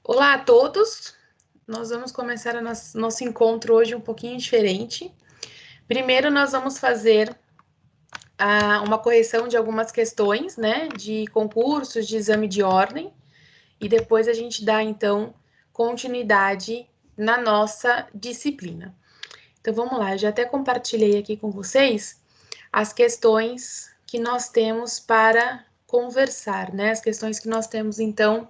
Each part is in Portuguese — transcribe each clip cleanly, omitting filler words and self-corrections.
Olá a todos, nós vamos começar o nosso encontro hoje um pouquinho diferente. Primeiro, nós vamos fazer uma correção de algumas questões, né, de concursos, de exame de ordem, e depois a gente dá, então, continuidade na nossa disciplina. Então, vamos lá, eu já até compartilhei aqui com vocês as questões que nós temos para conversar, né, as questões que nós temos, então,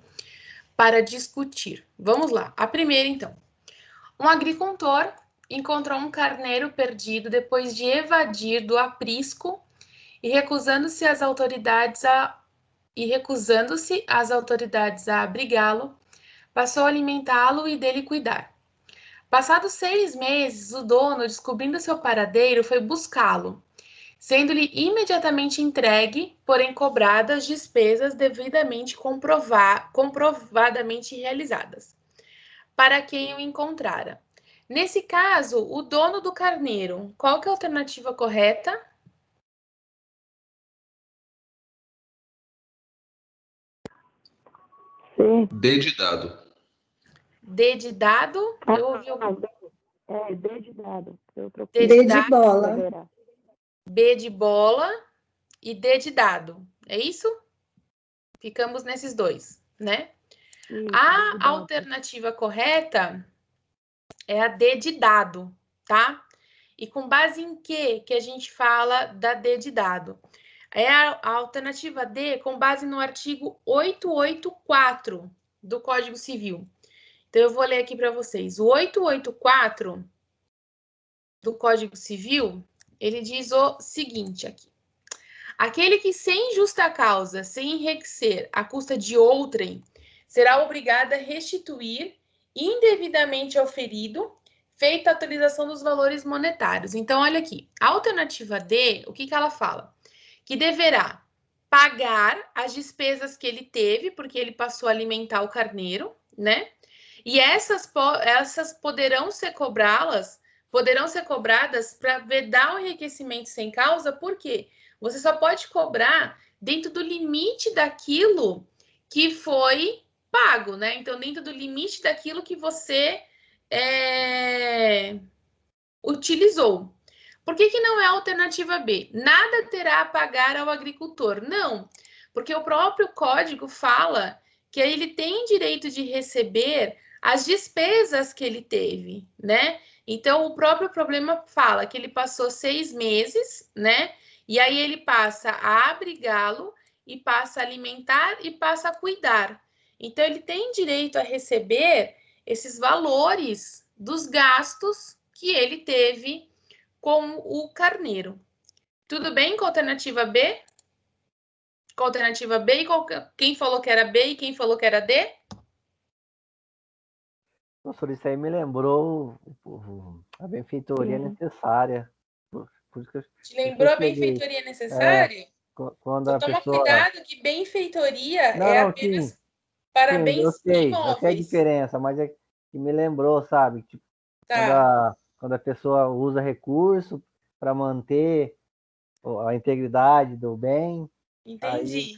para discutir. Vamos lá, a primeira, então. Um agricultor encontrou um carneiro perdido depois de evadir do aprisco e recusando-se as autoridades a abrigá-lo, passou a alimentá-lo e dele cuidar. Passados 6 meses, o dono, descobrindo seu paradeiro, foi buscá-lo, sendo-lhe imediatamente entregue, porém cobradas despesas devidamente comprovadamente realizadas, para quem o encontrara. Nesse caso, o dono do carneiro, qual que é a alternativa correta? C. D de dado. D de dado? Eu ouvi algum... D de dado. D D de de dado, bola. B de bola e D de dado. É isso? Ficamos nesses dois, né? Isso, A alternativa correta é a D de dado, tá? E com base em que a gente fala da D de dado? É a alternativa D com base no artigo 884 do Código Civil. Então, eu vou ler aqui para vocês. O 884 do Código Civil, ele diz o seguinte aqui. Aquele que sem justa causa, sem enriquecer à custa de outrem, será obrigado a restituir indevidamente ao ferido, feita a atualização dos valores monetários. Então, olha aqui. A alternativa D, o que ela fala? Que deverá pagar as despesas que ele teve, porque ele passou a alimentar o carneiro, né? E essas poderão ser cobradas para vedar o enriquecimento sem causa, por quê? Você só pode cobrar dentro do limite daquilo que foi pago, né? Então, dentro do limite daquilo que você utilizou. Por que não é a alternativa B? Nada terá a pagar ao agricultor. Não, porque o próprio código fala que ele tem direito de receber as despesas que ele teve, né? Então, o próprio problema fala que ele passou 6 meses, né? E aí ele passa a abrigá-lo, e passa a alimentar, e passa a cuidar. Então, ele tem direito a receber esses valores dos gastos que ele teve com o carneiro. Tudo bem com a alternativa B? Com a alternativa B, quem falou que era B e quem falou que era D? Professor, isso aí me lembrou a benfeitoria necessária. Te lembrou a benfeitoria necessária? Quando Então, a toma pessoa... cuidado que benfeitoria Não, é não, apenas sim, eu bens sei a imóveis. diferença, mas é que me lembrou, sabe? Tipo, Tá. quando a pessoa usa recurso para manter a integridade do bem, Entendi. aí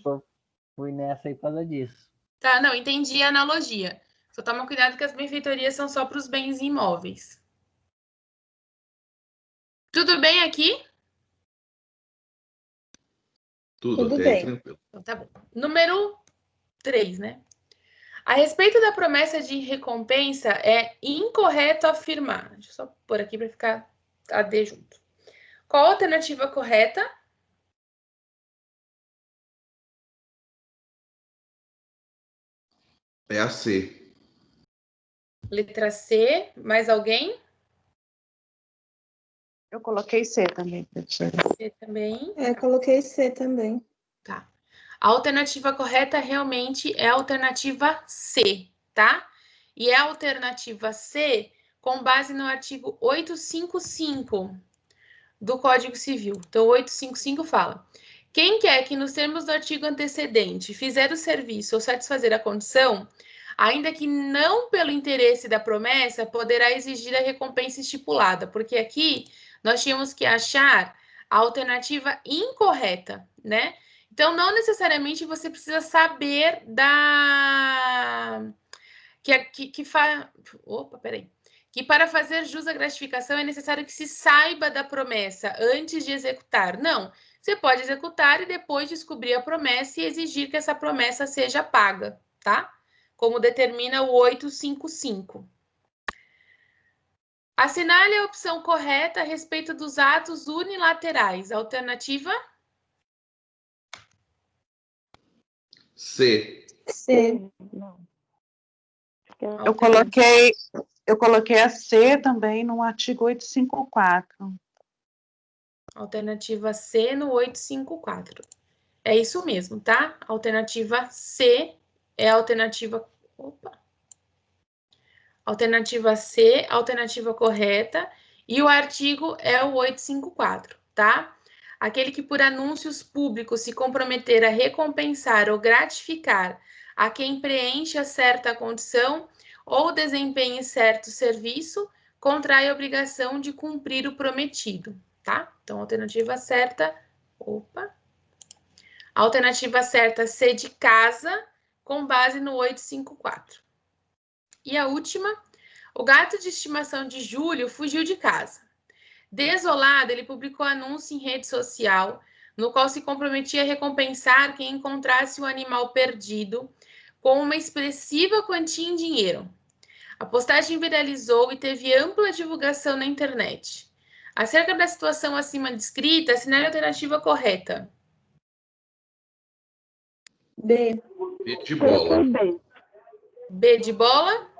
fui nessa aí por causa disso. Tá, não, entendi a analogia. Só toma cuidado que as benfeitorias são só para os bens imóveis. Tudo bem aqui? Tudo bem. Tranquilo. Então, tá bom. Número 3, né? A respeito da promessa de recompensa, é incorreto afirmar. Deixa eu só pôr aqui para ficar a D junto. Qual a alternativa correta? É a C. Letra C. Mais alguém? Eu coloquei C também, professora. C também. Coloquei C também. Tá. A alternativa correta realmente é a alternativa C, tá? E é a alternativa C com base no artigo 855 do Código Civil. Então, 855 fala: quem quer que, nos termos do artigo antecedente, fizer o serviço ou satisfazer a condição, ainda que não pelo interesse da promessa, poderá exigir a recompensa estipulada, porque aqui nós tínhamos que achar a alternativa incorreta, né? Então, não necessariamente você precisa saber que para fazer jus à gratificação é necessário que se saiba da promessa antes de executar. Não, você pode executar e depois descobrir a promessa e exigir que essa promessa seja paga, tá? Como determina o 855. Assinale a opção correta a respeito dos atos unilaterais. Alternativa? C. C. Não. Eu coloquei a C também no artigo 854. Alternativa C no 854. É isso mesmo, tá? Alternativa C é a alternativa... Opa! Alternativa C, alternativa correta. E o artigo é o 854, tá? Aquele que por anúncios públicos se comprometer a recompensar ou gratificar a quem preencha certa condição ou desempenhe certo serviço, contrai a obrigação de cumprir o prometido, tá? Então, alternativa certa... Opa! Alternativa certa, C de casa, com base no 854. E a última, o gato de estimação de Júlio fugiu de casa. Desolado, ele publicou anúncio em rede social, no qual se comprometia a recompensar quem encontrasse o animal perdido com uma expressiva quantia em dinheiro. A postagem viralizou e teve ampla divulgação na internet. Acerca da situação acima descrita, assinale a alternativa correta. B. B de bola. B. B de bola?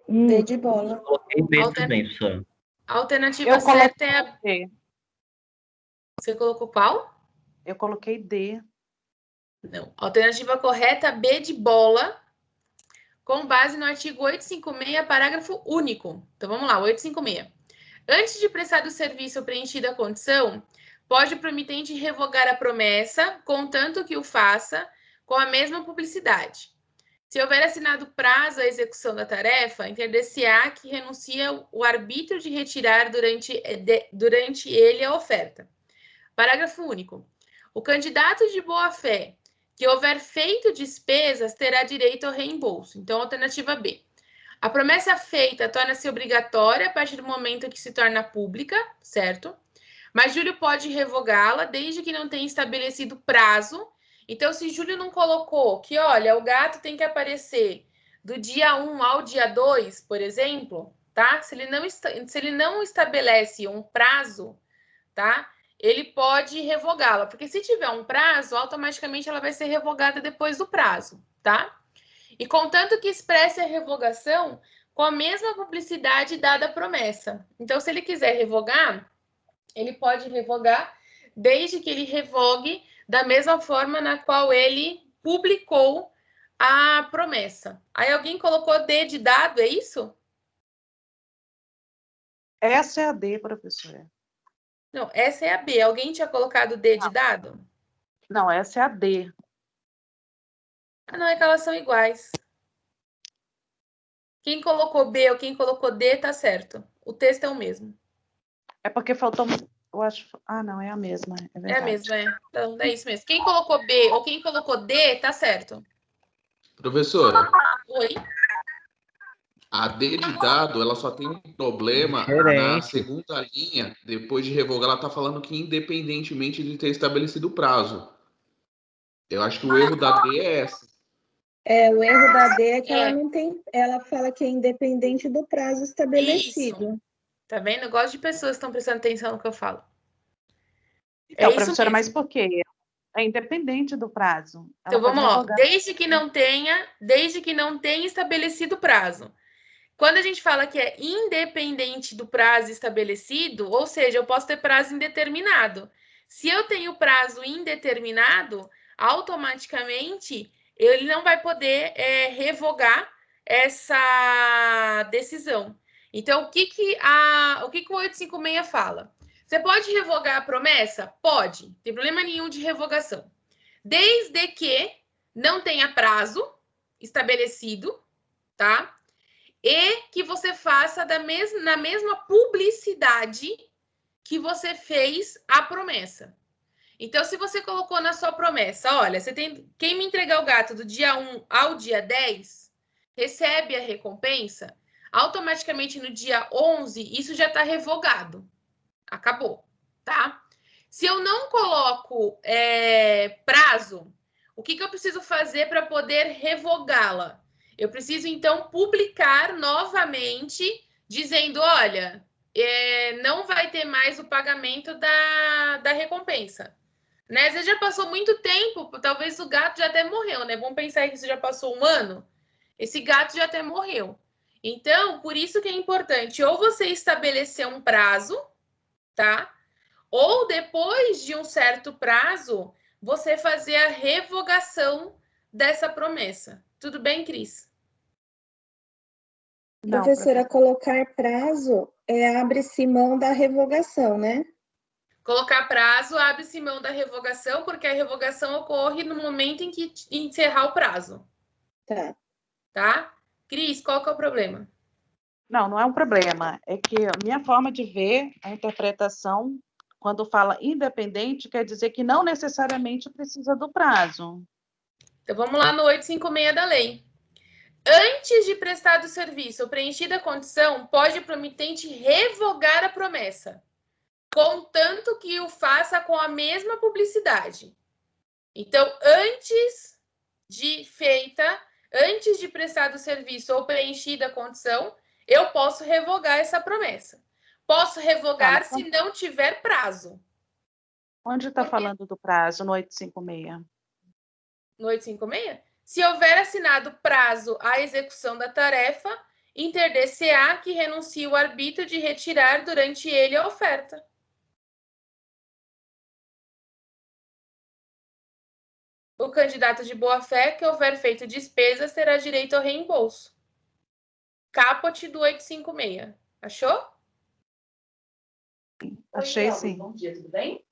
B de bola. Coloquei B também, professor. A alternativa Eu certa é a... D. Você colocou qual? Eu coloquei D. Não. Alternativa correta, B de bola, com base no artigo 856, parágrafo único. Então, vamos lá, 856. Antes de prestar o serviço ou preenchida a condição, pode o promitente revogar a promessa, contanto que o faça com a mesma publicidade. Se houver assinado prazo à execução da tarefa, entender-se-á que renuncia o arbítrio de retirar durante ele a oferta. Parágrafo único. O candidato de boa-fé que houver feito despesas terá direito ao reembolso. Então, alternativa B. A promessa feita torna-se obrigatória a partir do momento em que se torna pública, certo? Mas Júlio pode revogá-la desde que não tenha estabelecido prazo. Então, se Júlio não colocou que, olha, o gato tem que aparecer do dia 1 ao dia 2, por exemplo, tá? Se ele não estabelece um prazo, tá? Ele pode revogá-la, porque se tiver um prazo, automaticamente ela vai ser revogada depois do prazo, tá? E contanto que expresse a revogação com a mesma publicidade dada à promessa. Então, se ele quiser revogar, ele pode revogar desde que ele revogue da mesma forma na qual ele publicou a promessa. Aí alguém colocou D de dado, é isso? Essa é a D, professora. Não, essa é a B. Alguém tinha colocado D de dado? Não, essa é a D. Ah, não, é que elas são iguais. Quem colocou B ou quem colocou D, tá certo. O texto é o mesmo. É porque faltou... Eu acho... Ah, não, é a mesma. É É a verdade. mesma, é. Então, é isso mesmo. Quem colocou B ou quem colocou D, tá certo. Professora, Oi? a D de dado, ela só tem um problema na Diferente. segunda linha. Depois de revogar, ela tá falando que independentemente de ter estabelecido o prazo. Eu acho que o erro da D é essa. É, o erro da D é que É. ela não tem. Ela fala que é independente do prazo estabelecido. Tá vendo? Eu gosto de pessoas que estão prestando atenção no que eu falo. Então, isso professora, mesmo. mas por quê? É independente do prazo. Ela Então, pode vamos lá. revogar. Desde que não tenha estabelecido prazo. Quando a gente fala que é independente do prazo estabelecido, ou seja, eu posso ter prazo indeterminado. Se eu tenho prazo indeterminado, automaticamente ele não vai poder revogar essa decisão. Então, o que o 856 fala? Você pode revogar a promessa? Pode, não tem problema nenhum de revogação. Desde que não tenha prazo estabelecido, tá? E que você faça na mesma publicidade que você fez a promessa. Então, se você colocou na sua promessa, olha, você tem quem me entregar o gato do dia 1 ao dia 10, recebe a recompensa, automaticamente no dia 11, isso já está revogado. Acabou, tá? Se eu não coloco prazo, o que eu preciso fazer para poder revogá-la? Eu preciso, então, publicar novamente, dizendo, olha, não vai ter mais o pagamento da recompensa. Né? Às vezes já passou muito tempo, talvez o gato já até morreu, né? Vamos pensar que isso já passou 1 ano, esse gato já até morreu. Então, por isso que é importante, ou você estabelecer um prazo, tá? Ou depois de um certo prazo, você fazer a revogação dessa promessa. Tudo bem, Cris? Não, Professora, colocar prazo abre-se mão da revogação, né? Colocar prazo, abre-se mão da revogação, porque a revogação ocorre no momento em que encerrar o prazo. Tá. Tá? Cris, qual que é o problema? Não é um problema. É que a minha forma de ver a interpretação, quando fala independente, quer dizer que não necessariamente precisa do prazo. Então, vamos lá no 856 da lei. Antes de prestar o serviço ou preenchida a condição, pode o promitente revogar a promessa, contanto que o faça com a mesma publicidade. Então, antes de prestar o serviço ou preenchida a condição, eu posso revogar essa promessa. Posso revogar se não tiver prazo. Onde está falando do prazo no 856? No 856? Se houver assinado prazo à execução da tarefa, inter-DCA que renuncie o arbítrio de retirar durante ele a oferta. O candidato de boa-fé que houver feito despesas terá direito ao reembolso. Caput do 856. Achou? Achei sim. Bom dia, tudo bem?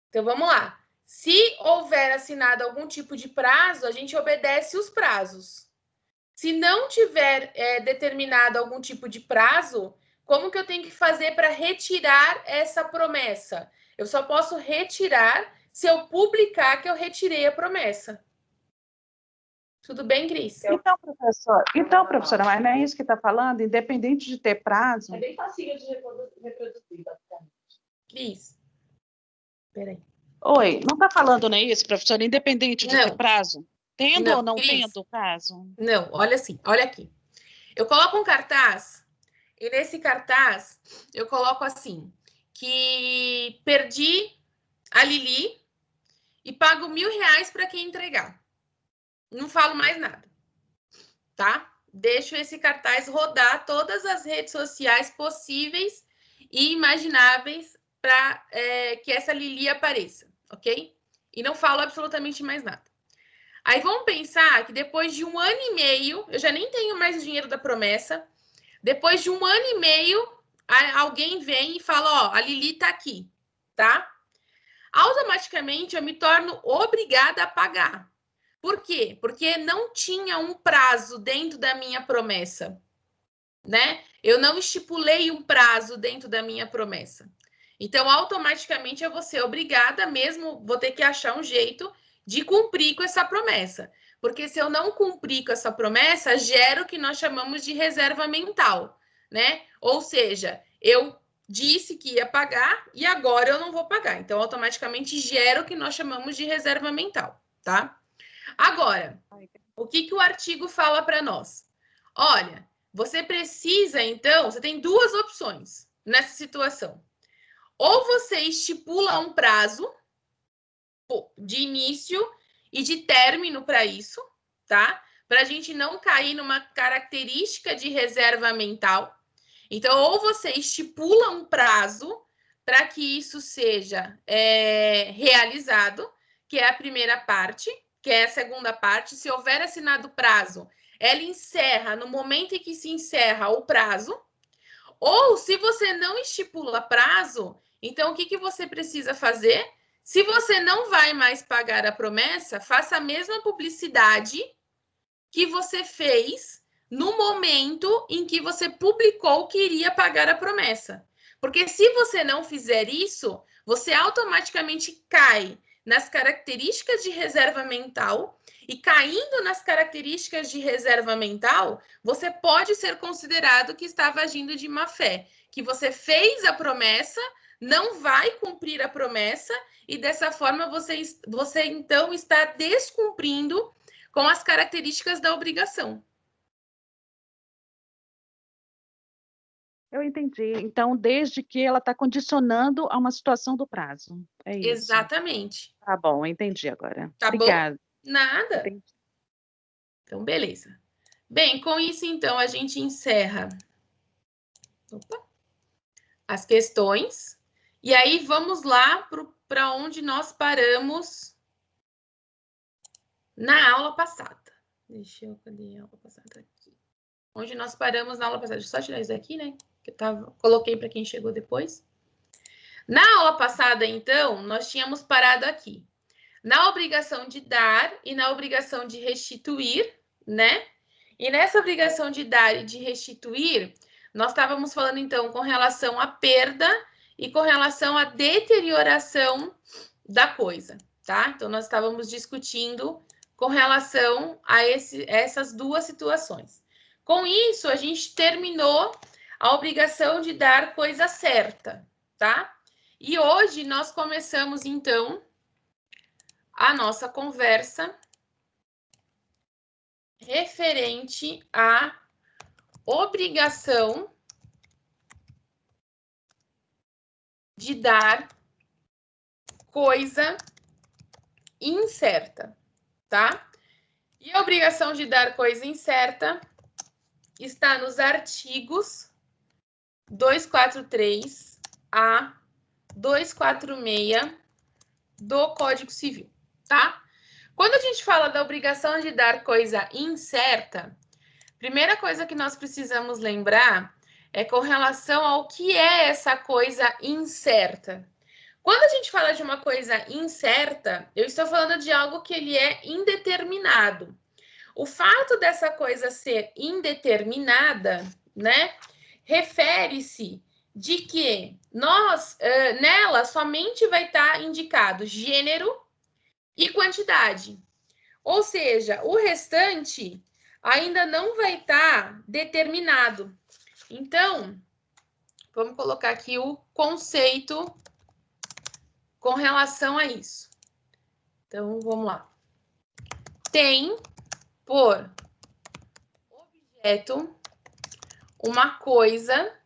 Então, vamos lá. Se houver assinado algum tipo de prazo, a gente obedece os prazos. Se não tiver determinado algum tipo de prazo, como que eu tenho que fazer para retirar essa promessa? Eu só posso retirar se eu publicar que eu retirei a promessa. Tudo bem, Cris? Então, professora, mas não é isso que está falando? Independente de ter prazo. É bem fácil de reproduzir, basicamente. Cris, peraí. Oi, não está falando, não é isso, professora? Independente de ter prazo? Tendo ou não Cris, tendo prazo? Não, olha assim, olha aqui. Eu coloco um cartaz, e nesse cartaz eu coloco assim, que perdi a Lili e pago R$1.000 para quem entregar. Não falo mais nada, tá? Deixo esse cartaz rodar todas as redes sociais possíveis e imagináveis para que essa Lili apareça, ok? E não falo absolutamente mais nada. Aí vamos pensar que depois de 1 ano e meio, eu já nem tenho mais o dinheiro da promessa. Depois de 1 ano e meio, alguém vem e fala, ó, a Lili tá aqui, tá? Automaticamente eu me torno obrigada a pagar. Por quê? Porque não tinha um prazo dentro da minha promessa, né? Eu não estipulei um prazo dentro da minha promessa. Então, automaticamente eu vou ser obrigada mesmo, vou ter que achar um jeito de cumprir com essa promessa. Porque se eu não cumprir com essa promessa, gera o que nós chamamos de reserva mental, né? Ou seja, eu disse que ia pagar e agora eu não vou pagar. Então, automaticamente gera o que nós chamamos de reserva mental, tá? Agora, o que o artigo fala para nós? Olha, você precisa, então, você tem 2 opções nessa situação. Ou você estipula um prazo de início e de término para isso, tá? Para a gente não cair numa característica de reserva mental. Então, ou você estipula um prazo para que isso seja realizado, que é a primeira parte, que é a segunda parte. Se houver assinado prazo, ela encerra no momento em que se encerra o prazo. Ou, se você não estipula prazo, então o que você precisa fazer? Se você não vai mais pagar a promessa, faça a mesma publicidade que você fez no momento em que você publicou que iria pagar a promessa. Porque se você não fizer isso, você automaticamente cai nas características de reserva mental, e caindo nas características de reserva mental, você pode ser considerado que estava agindo de má fé, que você fez a promessa, não vai cumprir a promessa, e dessa forma você então está descumprindo com as características da obrigação. Eu entendi. Então, desde que ela está condicionando a uma situação do prazo. É isso. Exatamente. Tá bom, entendi agora. Tá bom? Obrigada. Nada. Entendi. Então, beleza. Bem, com isso, então, a gente encerra as questões. E aí, vamos lá para onde nós paramos na aula passada. Cadê a aula passada aqui? Onde nós paramos na aula passada. Deixa eu só tirar isso daqui, né? Que eu coloquei para quem chegou depois. Na aula passada, então, nós tínhamos parado aqui. Na obrigação de dar e na obrigação de restituir, né? E nessa obrigação de dar e de restituir, nós estávamos falando, então, com relação à perda e com relação à deterioração da coisa, tá? Então, nós estávamos discutindo com relação a essas duas situações. Com isso, a gente terminou a obrigação de dar coisa certa, tá? E hoje nós começamos, então, a nossa conversa referente à obrigação de dar coisa incerta, tá? E a obrigação de dar coisa incerta está nos artigos 243 a 246 do Código Civil, tá? Quando a gente fala da obrigação de dar coisa incerta, primeira coisa que nós precisamos lembrar é com relação ao que é essa coisa incerta. Quando a gente fala de uma coisa incerta, eu estou falando de algo que ele é indeterminado. O fato dessa coisa ser indeterminada, né, refere-se de que nela somente vai estar indicado gênero e quantidade. Ou seja, o restante ainda não vai estar determinado. Então, vamos colocar aqui o conceito com relação a isso. Então, vamos lá. Tem por objeto uma coisa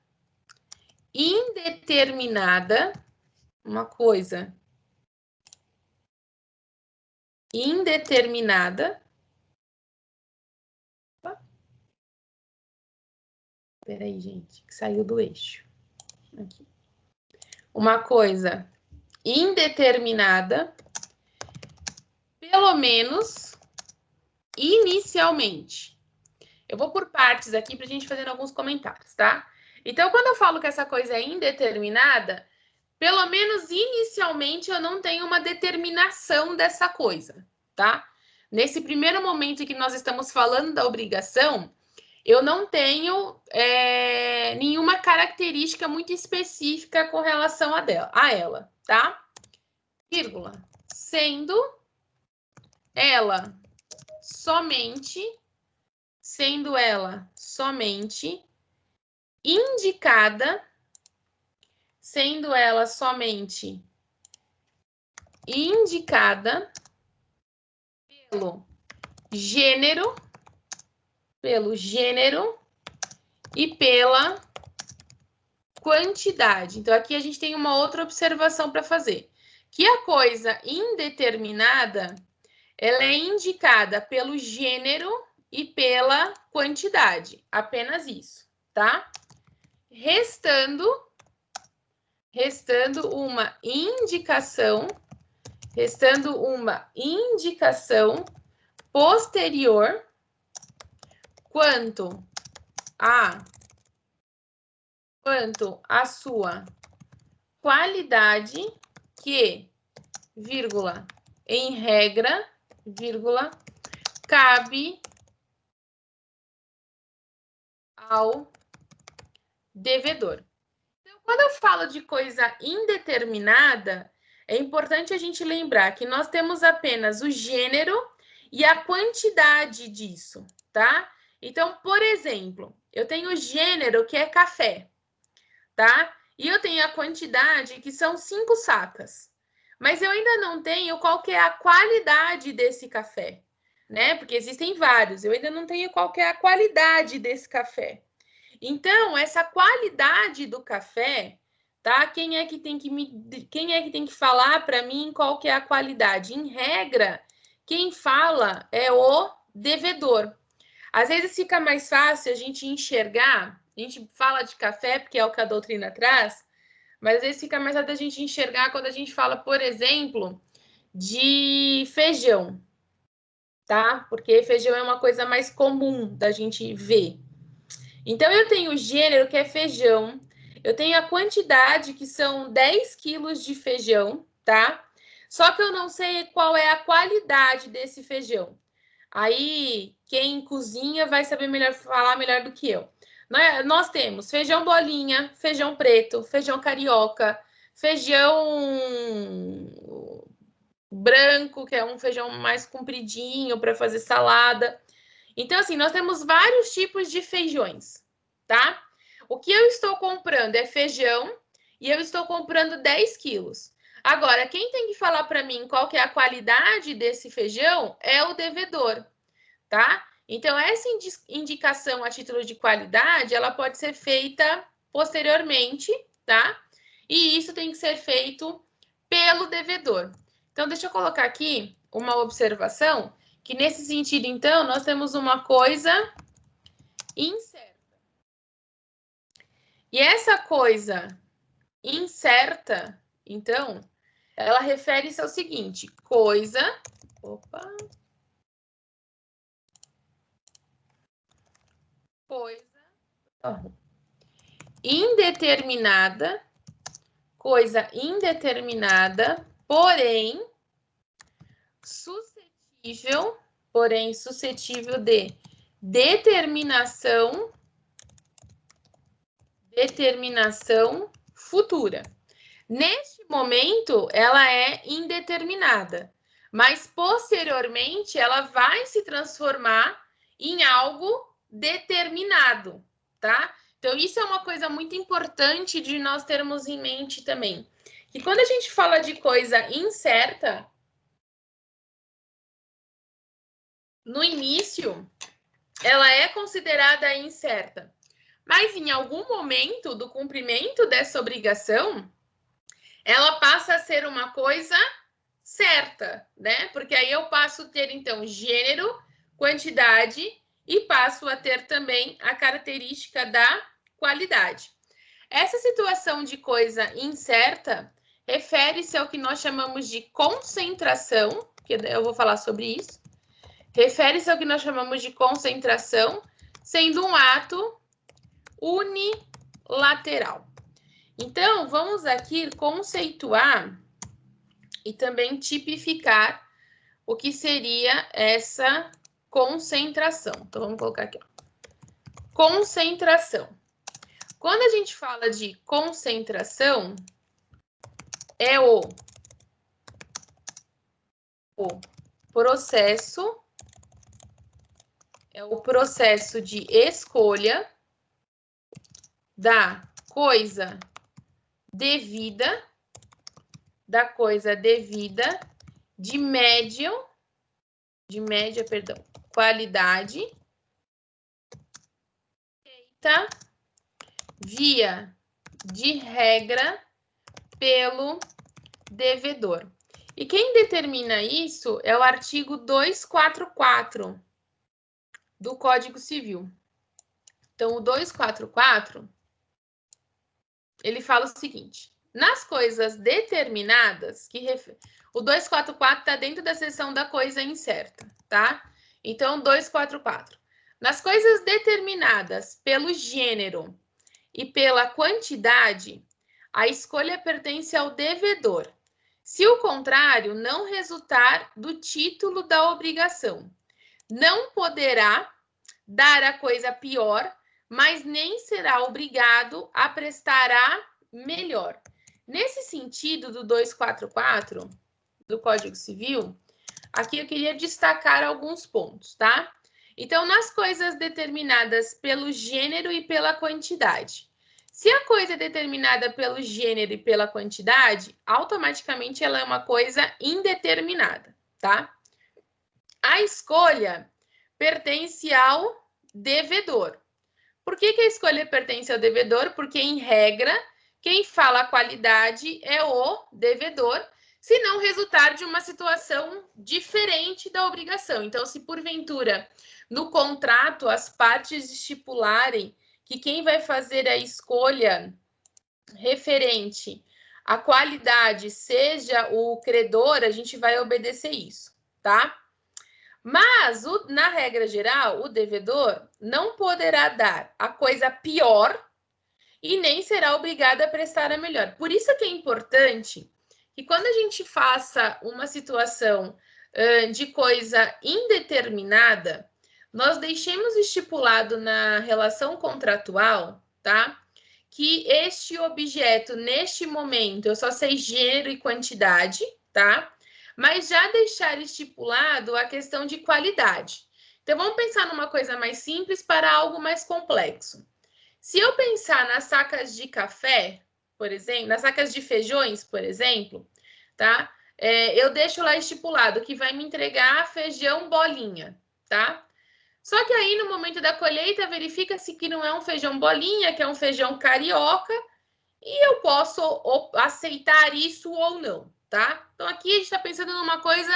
indeterminada, Peraí, gente, que saiu do eixo. Aqui. Uma coisa indeterminada, pelo menos inicialmente. Eu vou por partes aqui para a gente fazer alguns comentários, tá? Então, quando eu falo que essa coisa é indeterminada, pelo menos inicialmente eu não tenho uma determinação dessa coisa, tá? Nesse primeiro momento em que nós estamos falando da obrigação, eu não tenho nenhuma característica muito específica com relação a ela, tá? Vírgula. Sendo ela somente indicada, pelo gênero e pela quantidade. Então, aqui a gente tem uma outra observação para fazer. Que a coisa indeterminada, ela é indicada pelo gênero e pela quantidade. Apenas isso, tá? Restando uma indicação posterior quanto à sua qualidade que, vírgula, em regra, vírgula, cabe ao devedor. Então, quando eu falo de coisa indeterminada, é importante a gente lembrar que nós temos apenas o gênero e a quantidade disso, tá? Então, por exemplo, eu tenho o gênero, que é café, tá? E eu tenho a quantidade, que são 5 sacas. Mas eu ainda não tenho qual que é a qualidade desse café, né? Porque existem vários. Eu ainda não tenho qual que é a qualidade desse café. Então, essa qualidade do café, tá? Quem é que tem que falar para mim qual que é a qualidade? Em regra, quem fala é o devedor. Às vezes fica mais fácil a gente enxergar, a gente fala de café porque é o que a doutrina traz, mas às vezes fica mais fácil a gente enxergar quando a gente fala, por exemplo, de feijão, tá? Porque feijão é uma coisa mais comum da gente ver. Então, eu tenho o gênero, que é feijão. Eu tenho a quantidade, que são 10 quilos de feijão, tá? Só que eu não sei qual é a qualidade desse feijão. Aí, quem cozinha vai saber falar melhor do que eu. Nós temos feijão bolinha, feijão preto, feijão carioca, feijão branco, que é um feijão mais compridinho para fazer salada. Então, assim, nós temos vários tipos de feijões, tá? O que eu estou comprando é feijão e eu estou comprando 10 quilos. Agora, quem tem que falar para mim qual que é a qualidade desse feijão é o devedor, tá? Então, essa indicação a título de qualidade, ela pode ser feita posteriormente, tá? E isso tem que ser feito pelo devedor. Então, deixa eu colocar aqui uma observação, que nesse sentido, então, nós temos uma coisa incerta. E essa coisa incerta, então, ela refere-se ao seguinte: coisa indeterminada, porém suscetível de determinação futura. Neste momento, ela é indeterminada, mas posteriormente ela vai se transformar em algo determinado, tá? Então, isso é uma coisa muito importante de nós termos em mente também. Que quando a gente fala de coisa incerta, no início, ela é considerada incerta. Mas em algum momento do cumprimento dessa obrigação, ela passa a ser uma coisa certa, né? Porque aí eu passo a ter, então, gênero, quantidade e passo a ter também a característica da qualidade. Essa situação de coisa incerta refere-se ao que nós chamamos de concentração, que eu vou falar sobre isso. Refere-se ao que nós chamamos de concentração, sendo um ato unilateral. Então, vamos aqui conceituar e também tipificar o que seria essa concentração. Então, vamos colocar aqui, ó. Concentração. Quando a gente fala de concentração, é o processo de escolha da coisa devida, de média, qualidade, feita via de regra pelo devedor. E quem determina isso é o artigo 244 do Código Civil. Então, o 244, ele fala o seguinte: nas coisas determinadas, o 244 está dentro da seção da coisa incerta, tá? Então, 244. Nas coisas determinadas pelo gênero e pela quantidade, a escolha pertence ao devedor. Se o contrário não resultar do título da obrigação, não poderá dar a coisa pior, mas nem será obrigado a prestar a melhor. Nesse sentido do 244 do Código Civil, aqui eu queria destacar alguns pontos, tá? Então, nas coisas determinadas pelo gênero e pela quantidade. Se a coisa é determinada pelo gênero e pela quantidade, automaticamente ela é uma coisa indeterminada, tá? A escolha pertence ao devedor. Por que a escolha pertence ao devedor? Porque, em regra, quem fala a qualidade é o devedor, se não resultar de uma situação diferente da obrigação. Então, se porventura no contrato as partes estipularem que quem vai fazer a escolha referente à qualidade seja o credor, a gente vai obedecer isso, tá? Mas, na regra geral, o devedor não poderá dar a coisa pior e nem será obrigado a prestar a melhor. Por isso que é importante que quando a gente faça uma situação de coisa indeterminada, nós deixemos estipulado na relação contratual, tá? Que este objeto, neste momento, eu só sei gênero e quantidade, tá? Mas já deixar estipulado a questão de qualidade. Então, vamos pensar numa coisa mais simples para algo mais complexo. Se eu pensar nas sacas de café, por exemplo, nas sacas de feijões, por exemplo, tá? Eu deixo lá estipulado que vai me entregar feijão bolinha, tá? Só que aí, no momento da colheita, verifica-se que não é um feijão bolinha, que é um feijão carioca, e eu posso aceitar isso ou não, tá? Então, aqui a gente está pensando numa coisa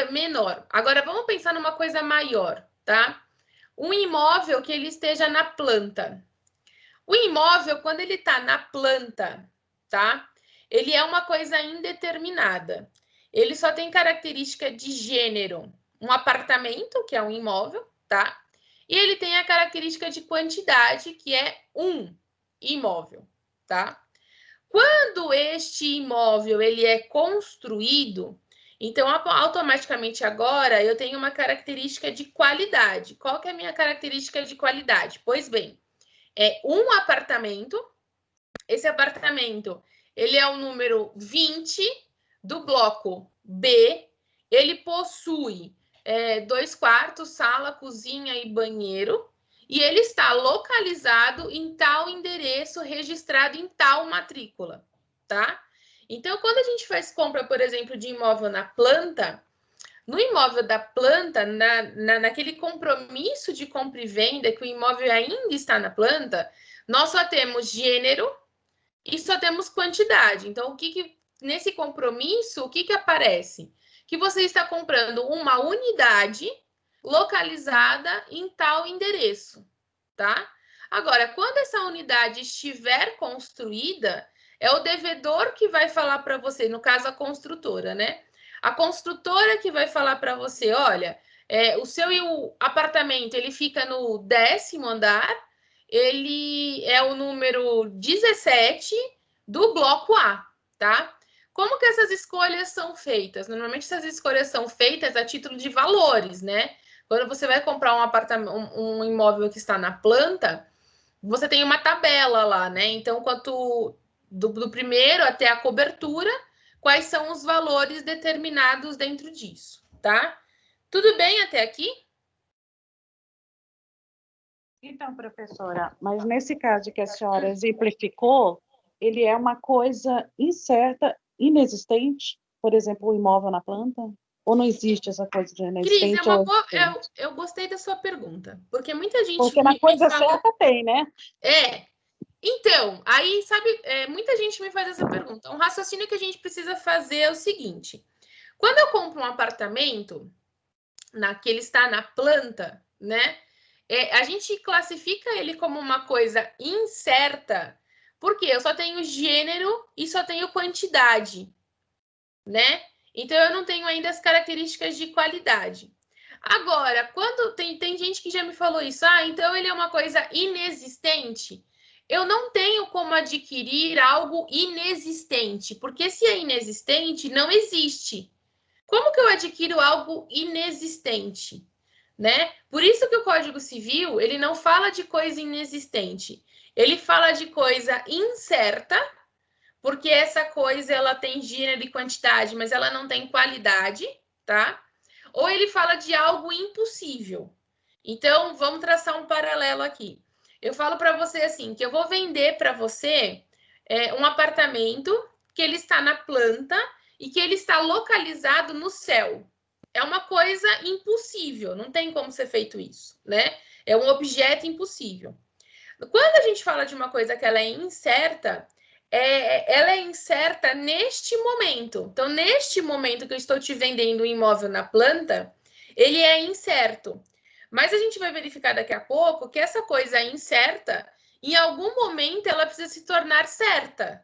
menor. Agora, vamos pensar numa coisa maior, tá? Um imóvel que ele esteja na planta. O imóvel, quando ele está na planta, tá? Ele é uma coisa indeterminada. Ele só tem característica de gênero. Um apartamento, que é um imóvel, tá? E ele tem a característica de quantidade, que é um imóvel, tá? Quando este imóvel ele é construído, então automaticamente agora eu tenho uma característica de qualidade. Qual que é a minha característica de qualidade? Pois bem, é um apartamento. Esse apartamento, ele é o número 20 do bloco B. Ele possui 2 quartos, sala, cozinha e banheiro. E ele está localizado em tal endereço, registrado em tal matrícula, tá? Então, quando a gente faz compra, por exemplo, de imóvel na planta, no imóvel da planta, naquele compromisso de compra e venda, que o imóvel ainda está na planta, nós só temos gênero e só temos quantidade. Então, nesse compromisso, o que aparece? Que você está comprando uma unidade localizada em tal endereço, tá? Agora, quando essa unidade estiver construída, é o devedor que vai falar para você, no caso a construtora, né? A construtora que vai falar para você, olha, o seu apartamento ele fica no 10º andar, ele é o número 17 do bloco A, tá? Como que essas escolhas são feitas? Normalmente essas escolhas são feitas a título de valores, né? Quando você vai comprar um apartamento, um imóvel que está na planta, você tem uma tabela lá, né? Então, quanto do primeiro até a cobertura, quais são os valores determinados dentro disso, tá? Tudo bem até aqui? Então, professora, mas nesse caso que a senhora exemplificou, ele é uma coisa incerta, inexistente? Por exemplo, o imóvel na planta? Ou não existe essa coisa de inexistente? Cris, eu gostei da sua pergunta, porque muita gente porque na coisa certa tem, né? Então, aí, sabe, muita gente me faz essa pergunta. Um raciocínio que a gente precisa fazer é o seguinte. Quando eu compro um apartamento, que ele está na planta, né? A gente classifica ele como uma coisa incerta, porque eu só tenho gênero e só tenho quantidade, né? Então, eu não tenho ainda as características de qualidade. Agora, quando tem gente que já me falou isso, então ele é uma coisa inexistente. Eu não tenho como adquirir algo inexistente, porque se é inexistente, não existe. Como que eu adquiro algo inexistente, né? Por isso que o Código Civil, ele não fala de coisa inexistente. Ele fala de coisa incerta, porque essa coisa ela tem gênero e quantidade, mas ela não tem qualidade, tá? Ou ele fala de algo impossível. Então, vamos traçar um paralelo aqui. Eu falo para você assim, que eu vou vender para você um apartamento que ele está na planta e que ele está localizado no céu. É uma coisa impossível, não tem como ser feito isso, né? É um objeto impossível. Quando a gente fala de uma coisa que ela é incerta, ela é incerta neste momento. Então, neste momento que eu estou te vendendo um imóvel na planta, ele é incerto. Mas a gente vai verificar daqui a pouco que essa coisa incerta, em algum momento, ela precisa se tornar certa.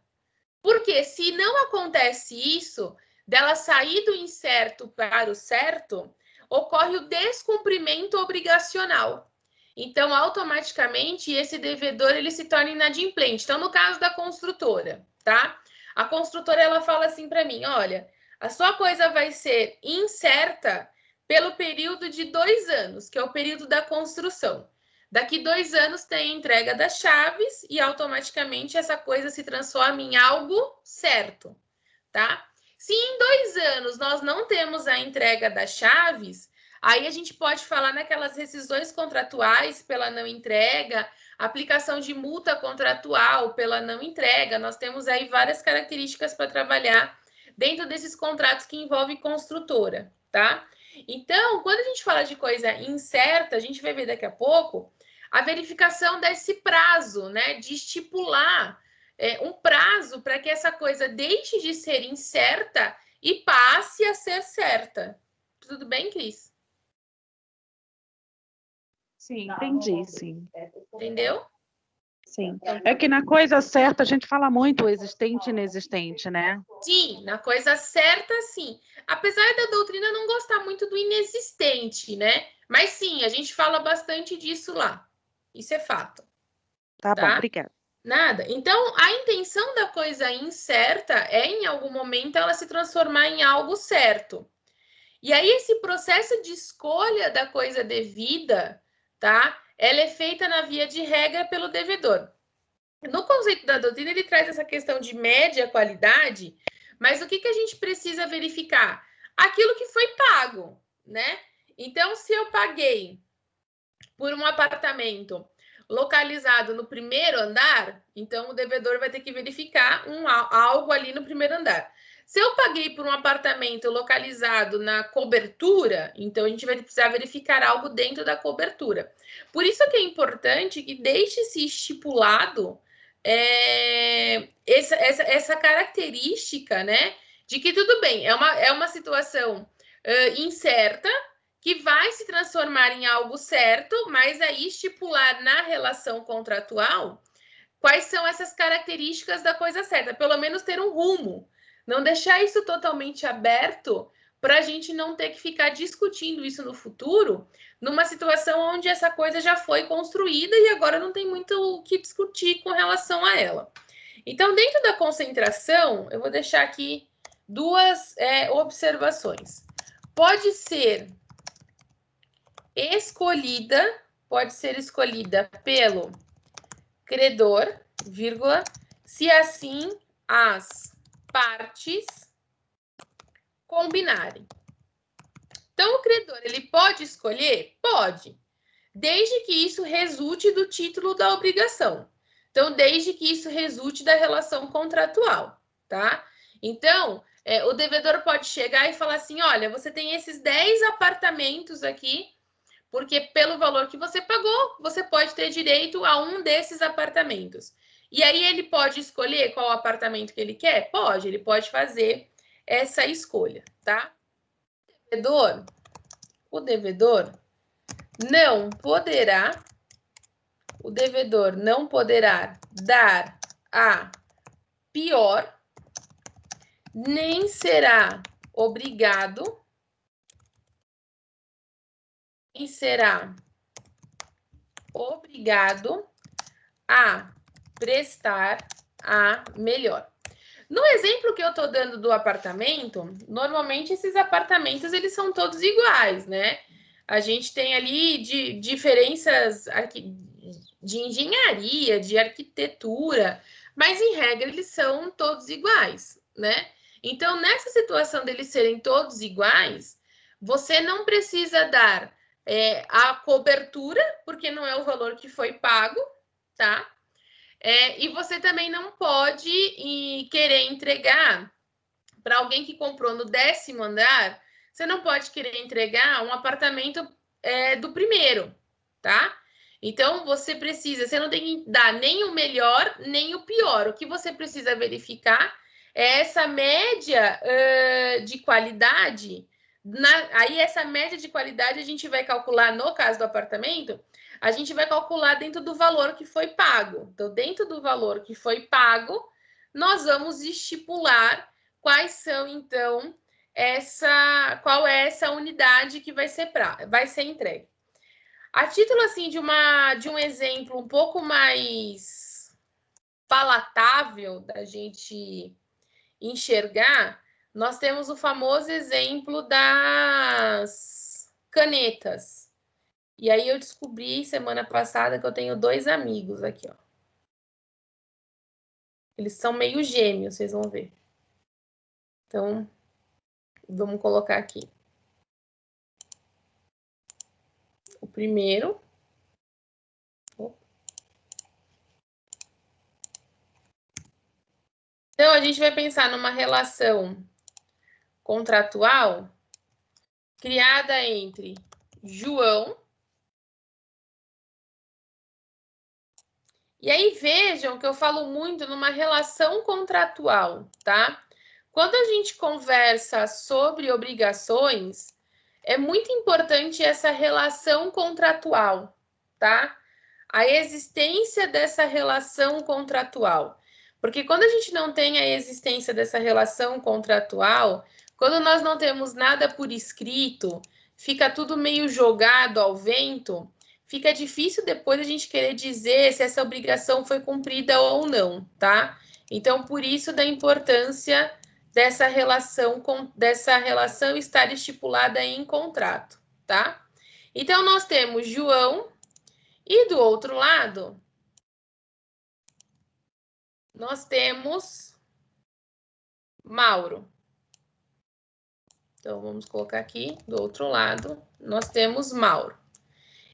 Porque se não acontece isso, dela sair do incerto para o certo, ocorre o descumprimento obrigacional. Então, automaticamente, esse devedor ele se torna inadimplente. Então, no caso da construtora, tá? A construtora ela fala assim para mim: olha, a sua coisa vai ser incerta pelo período de 2 anos, que é o período da construção. Daqui 2 anos tem a entrega das chaves e automaticamente essa coisa se transforma em algo certo, tá? Se em 2 anos nós não temos a entrega das chaves, aí a gente pode falar naquelas rescisões contratuais pela não entrega, aplicação de multa contratual pela não entrega. Nós temos aí várias características para trabalhar dentro desses contratos que envolvem construtora, tá? Então, quando a gente fala de coisa incerta, a gente vai ver daqui a pouco a verificação desse prazo, né? De estipular um prazo para que essa coisa deixe de ser incerta e passe a ser certa. Tudo bem, Cris? Sim, entendi, sim. Entendeu? Sim. É que na coisa certa a gente fala muito existente e inexistente, né? Sim, na coisa certa, sim. Apesar da doutrina não gostar muito do inexistente, né? Mas sim, a gente fala bastante disso lá. Isso é fato. Tá bom, obrigada. Nada. Então, a intenção da coisa incerta é, em algum momento, ela se transformar em algo certo. E aí, esse processo de escolha da coisa devida, tá? Ela é feita na via de regra pelo devedor. No conceito da doutrina, ele traz essa questão de média qualidade, mas o que a gente precisa verificar? Aquilo que foi pago, né? Então, se eu paguei por um apartamento localizado no primeiro andar, então o devedor vai ter que verificar algo ali no primeiro andar. Se eu paguei por um apartamento localizado na cobertura, então a gente vai precisar verificar algo dentro da cobertura. Por isso que é importante que deixe-se estipulado essa característica, né? De que tudo bem, é uma situação incerta, que vai se transformar em algo certo, mas aí estipular na relação contratual quais são essas características da coisa certa, pelo menos ter um rumo, não deixar isso totalmente aberto para a gente não ter que ficar discutindo isso no futuro, numa situação onde essa coisa já foi construída e agora não tem muito o que discutir com relação a ela. Então, dentro da concentração, eu vou deixar aqui 2 observações. Pode ser escolhida pelo credor, vírgula, se assim as partes combinarem. Então, o credor, ele pode escolher? Pode, desde que isso resulte do título da obrigação. Então, desde que isso resulte da relação contratual, tá? Então, o devedor pode chegar e falar assim, olha, você tem esses 10 apartamentos aqui, porque pelo valor que você pagou, você pode ter direito a um desses apartamentos. E aí ele pode escolher qual apartamento que ele quer? Pode, ele pode fazer essa escolha, tá? O devedor não poderá dar a pior, nem será obrigado a prestar a melhor. No exemplo que eu estou dando do apartamento, normalmente esses apartamentos eles são todos iguais, né? A gente tem ali diferenças de engenharia, de arquitetura, Mas, em regra, eles são todos iguais, né? Então, nessa situação deles serem todos iguais, você não precisa dar a cobertura, porque não é o valor que foi pago, tá? E você também não pode querer entregar para alguém que comprou no 10º andar, você não pode querer entregar um apartamento do primeiro, tá? Então, você não tem que dar nem o melhor, nem o pior. O que você precisa verificar é essa média de qualidade. Aí, essa média de qualidade, a gente vai calcular, no caso do apartamento, a gente vai calcular dentro do valor que foi pago. Então, dentro do valor que foi pago, nós vamos estipular quais são, então, qual é essa unidade que vai ser entregue. A título, assim, de um exemplo um pouco mais palatável da gente enxergar, nós temos o famoso exemplo das canetas. E aí eu descobri semana passada que eu tenho 2 amigos aqui, ó. Eles são meio gêmeos, vocês vão ver. Então, vamos colocar aqui. O primeiro. Então, a gente vai pensar numa relação contratual criada entre João. E aí, vejam que eu falo muito numa relação contratual, tá? Quando a gente conversa sobre obrigações, é muito importante essa relação contratual, tá? A existência dessa relação contratual. Porque quando a gente não tem a existência dessa relação contratual, quando nós não temos nada por escrito, fica tudo meio jogado ao vento, fica difícil depois a gente querer dizer se essa obrigação foi cumprida ou não, tá? Então, por isso da importância dessa relação estar estipulada em contrato, tá? Então, nós temos João e do outro lado nós temos Mauro. Então, vamos colocar aqui do outro lado, nós temos Mauro.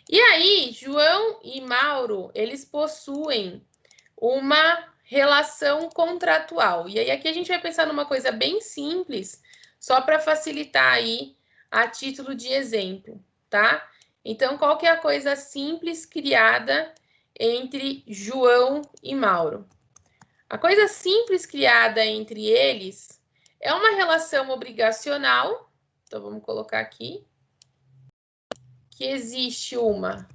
E aí, João e Mauro, eles possuem uma relação contratual. E aí, aqui a gente vai pensar numa coisa bem simples, só para facilitar aí a título de exemplo, tá? Então, qual que é a coisa simples criada entre João e Mauro? A coisa simples criada entre eles é uma relação obrigacional. Então, vamos colocar aqui que existe uma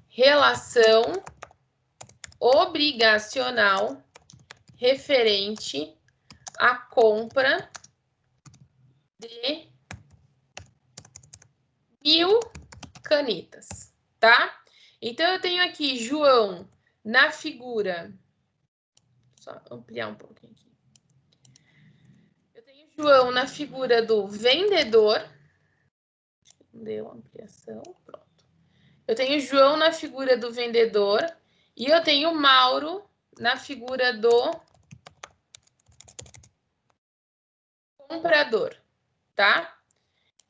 relação obrigacional referente à compra de 1000 canetas, tá? Então, eu tenho aqui João na figura... Só ampliar um pouquinho aqui. Eu tenho João na figura do vendedor. Deu ampliação, pronto. Eu tenho João na figura do vendedor e eu tenho Mauro na figura do comprador, tá?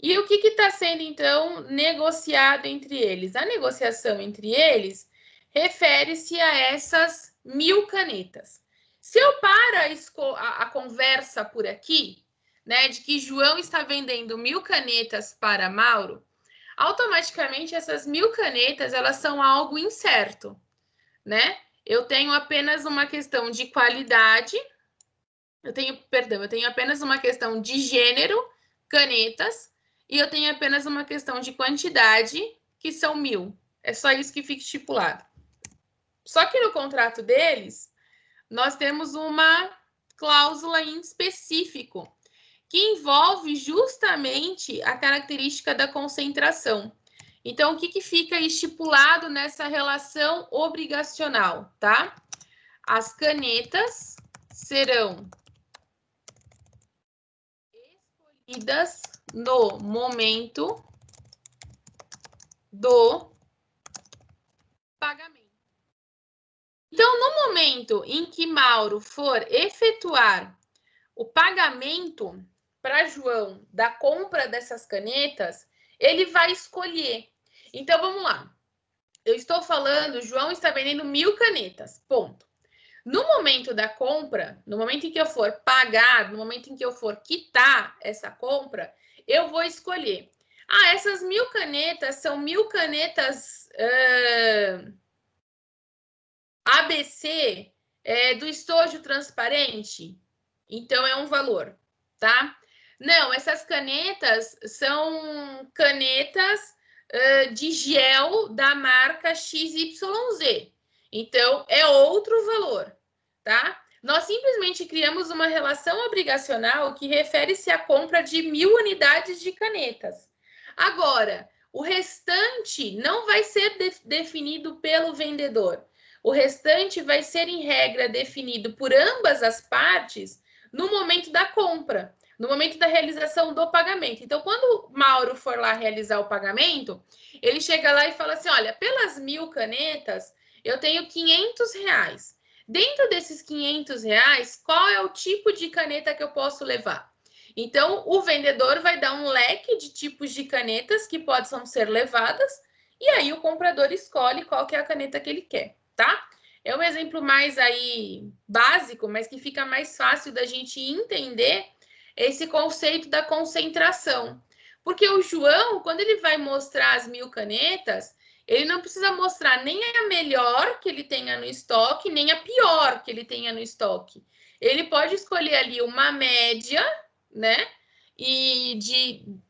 E o que está sendo, então, negociado entre eles? A negociação entre eles refere-se a essas 1000 canetas. Se eu paro a conversa por aqui, né, de que João está vendendo 1000 canetas para Mauro, automaticamente essas 1000 canetas, elas são algo incerto, né? Eu tenho apenas uma questão de qualidade, eu tenho apenas uma questão de gênero, canetas, e eu tenho apenas uma questão de quantidade, que são 1000. É só isso que fica estipulado. Só que no contrato deles, nós temos uma cláusula em específico, que envolve justamente a característica da concentração. Então, o que fica estipulado nessa relação obrigacional, tá? As canetas serão escolhidas no momento do pagamento. Então, no momento em que Mauro for efetuar o pagamento para João da compra dessas canetas, ele vai escolher. Então, vamos lá. Eu estou falando, João está vendendo 1000 canetas, ponto. No momento da compra, no momento em que eu for pagar, no momento em que eu for quitar essa compra, eu vou escolher. Ah, essas 1000 canetas são 1000 canetas ABC do estojo transparente. Então, é um valor, tá? Não, essas canetas são canetas de gel da marca XYZ. Então, é outro valor, tá? Nós simplesmente criamos uma relação obrigacional que refere-se à compra de 1000 unidades de canetas. Agora, o restante não vai ser definido pelo vendedor. O restante vai ser, em regra, definido por ambas as partes no momento da compra, no momento da realização do pagamento. Então, quando o Mauro for lá realizar o pagamento, ele chega lá e fala assim, olha, pelas 1000 canetas, eu tenho R$500. Dentro desses R$500, qual é o tipo de caneta que eu posso levar? Então, o vendedor vai dar um leque de tipos de canetas que possam ser levadas, e aí o comprador escolhe qual que é a caneta que ele quer, tá? É um exemplo mais aí básico, mas que fica mais fácil da gente entender esse conceito da concentração. Porque o João, quando ele vai mostrar as 1000 canetas, ele não precisa mostrar nem a melhor que ele tenha no estoque, nem a pior que ele tenha no estoque. Ele pode escolher ali uma média, né? E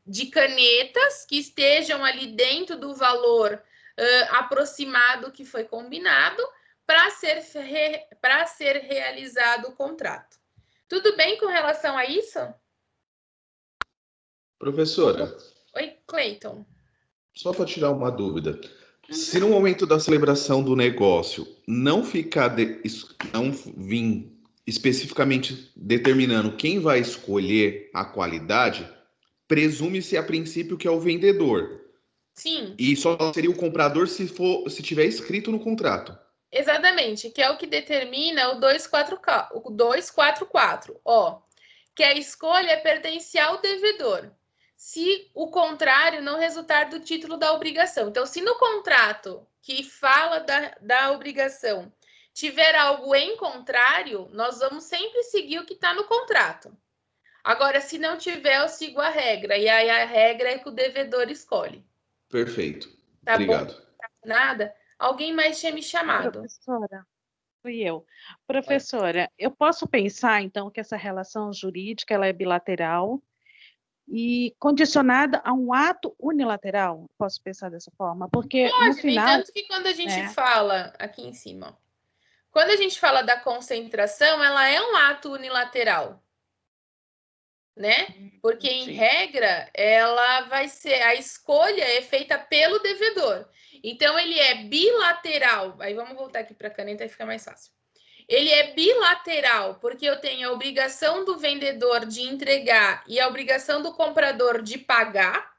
de canetas que estejam ali dentro do valor aproximado que foi combinado para ser realizado o contrato. Tudo bem com relação a isso? Professora. Oi, Cleiton. Só para tirar uma dúvida. Se no momento da celebração do negócio não vir especificamente determinando quem vai escolher a qualidade, presume-se a princípio que é o vendedor. Sim. E só seria o comprador se tiver escrito no contrato. Exatamente, que é o que determina o 244, ó, que a escolha pertence ao devedor, se o contrário não resultar do título da obrigação. Então, se no contrato que fala da obrigação tiver algo em contrário, nós vamos sempre seguir o que está no contrato. Agora, se não tiver, eu sigo a regra, e aí a regra é que o devedor escolhe. Perfeito. Tá Obrigado. bom? Nada? Alguém mais tinha me chamado. Professora, fui eu. Professora, eu posso pensar, então, que essa relação jurídica ela é bilateral e condicionada a um ato unilateral? Posso pensar dessa forma? Porque Pode, no final... tanto que quando a gente fala, aqui em cima, quando a gente fala da concentração, ela é um ato unilateral, né? Porque, em regra, ela vai ser, a escolha é feita pelo devedor. Então, ele é bilateral. Aí, vamos voltar aqui para a caneta e fica mais fácil. Ele é bilateral, porque eu tenho a obrigação do vendedor de entregar e a obrigação do comprador de pagar,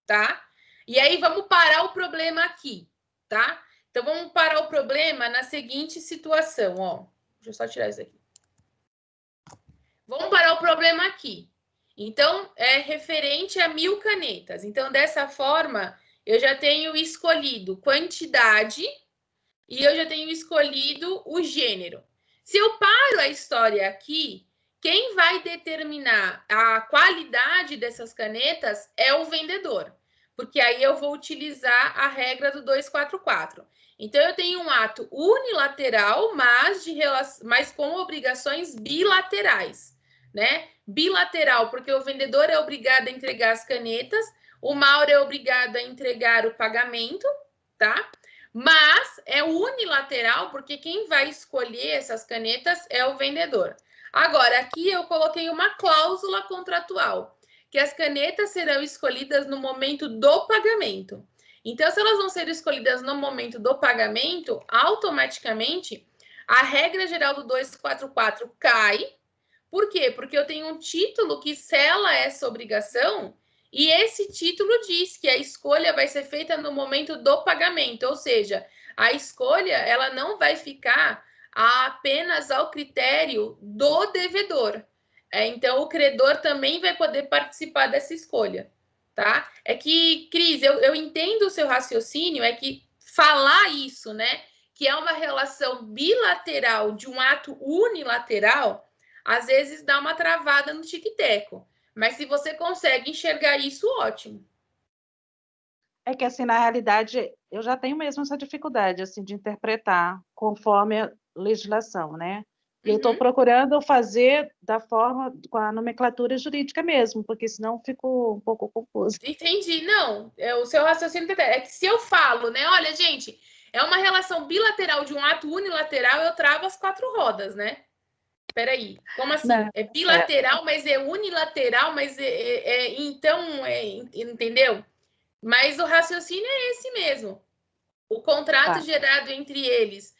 tá? E aí, vamos parar o problema aqui, tá? Então, vamos parar o problema na seguinte situação, ó. Deixa eu só tirar isso aqui. Vamos parar o problema aqui. Então, é referente a 1000 canetas. Então, dessa forma, eu já tenho escolhido quantidade e eu já tenho escolhido o gênero. Se eu paro a história aqui, quem vai determinar a qualidade dessas canetas é o vendedor, porque aí eu vou utilizar a regra do 244. Então, eu tenho um ato unilateral, mas com obrigações bilaterais, né? Bilateral, porque o vendedor é obrigado a entregar as canetas, o Mauro é obrigado a entregar o pagamento, tá? Mas é unilateral, porque quem vai escolher essas canetas é o vendedor. Agora, aqui eu coloquei uma cláusula contratual, que as canetas serão escolhidas no momento do pagamento. Então, se elas vão ser escolhidas no momento do pagamento, automaticamente a regra geral do 244 cai. Por quê? Porque eu tenho um título que sela essa obrigação E esse título diz que a escolha vai ser feita no momento do pagamento, ou seja, a escolha ela não vai ficar apenas ao critério do devedor. Então, o credor também vai poder participar dessa escolha, tá? É que, Cris, eu entendo o seu raciocínio, é que falar isso, né, que é uma relação bilateral de um ato unilateral, às vezes dá uma travada no tic-teco. Mas se você consegue enxergar isso, ótimo. É que, assim, na realidade, eu já tenho mesmo essa dificuldade, assim, de interpretar conforme a legislação, né? E eu estou procurando fazer da forma, com a nomenclatura jurídica mesmo, porque senão fico um pouco confusa. Entendi. Não, o seu raciocínio é que se eu falo, né? Olha, gente, é uma relação bilateral de um ato unilateral, eu travo as 4 rodas, né? Peraí, como assim? Não, É bilateral, mas é unilateral, mas entendeu? Mas o raciocínio é esse mesmo. O contrato tá. gerado entre eles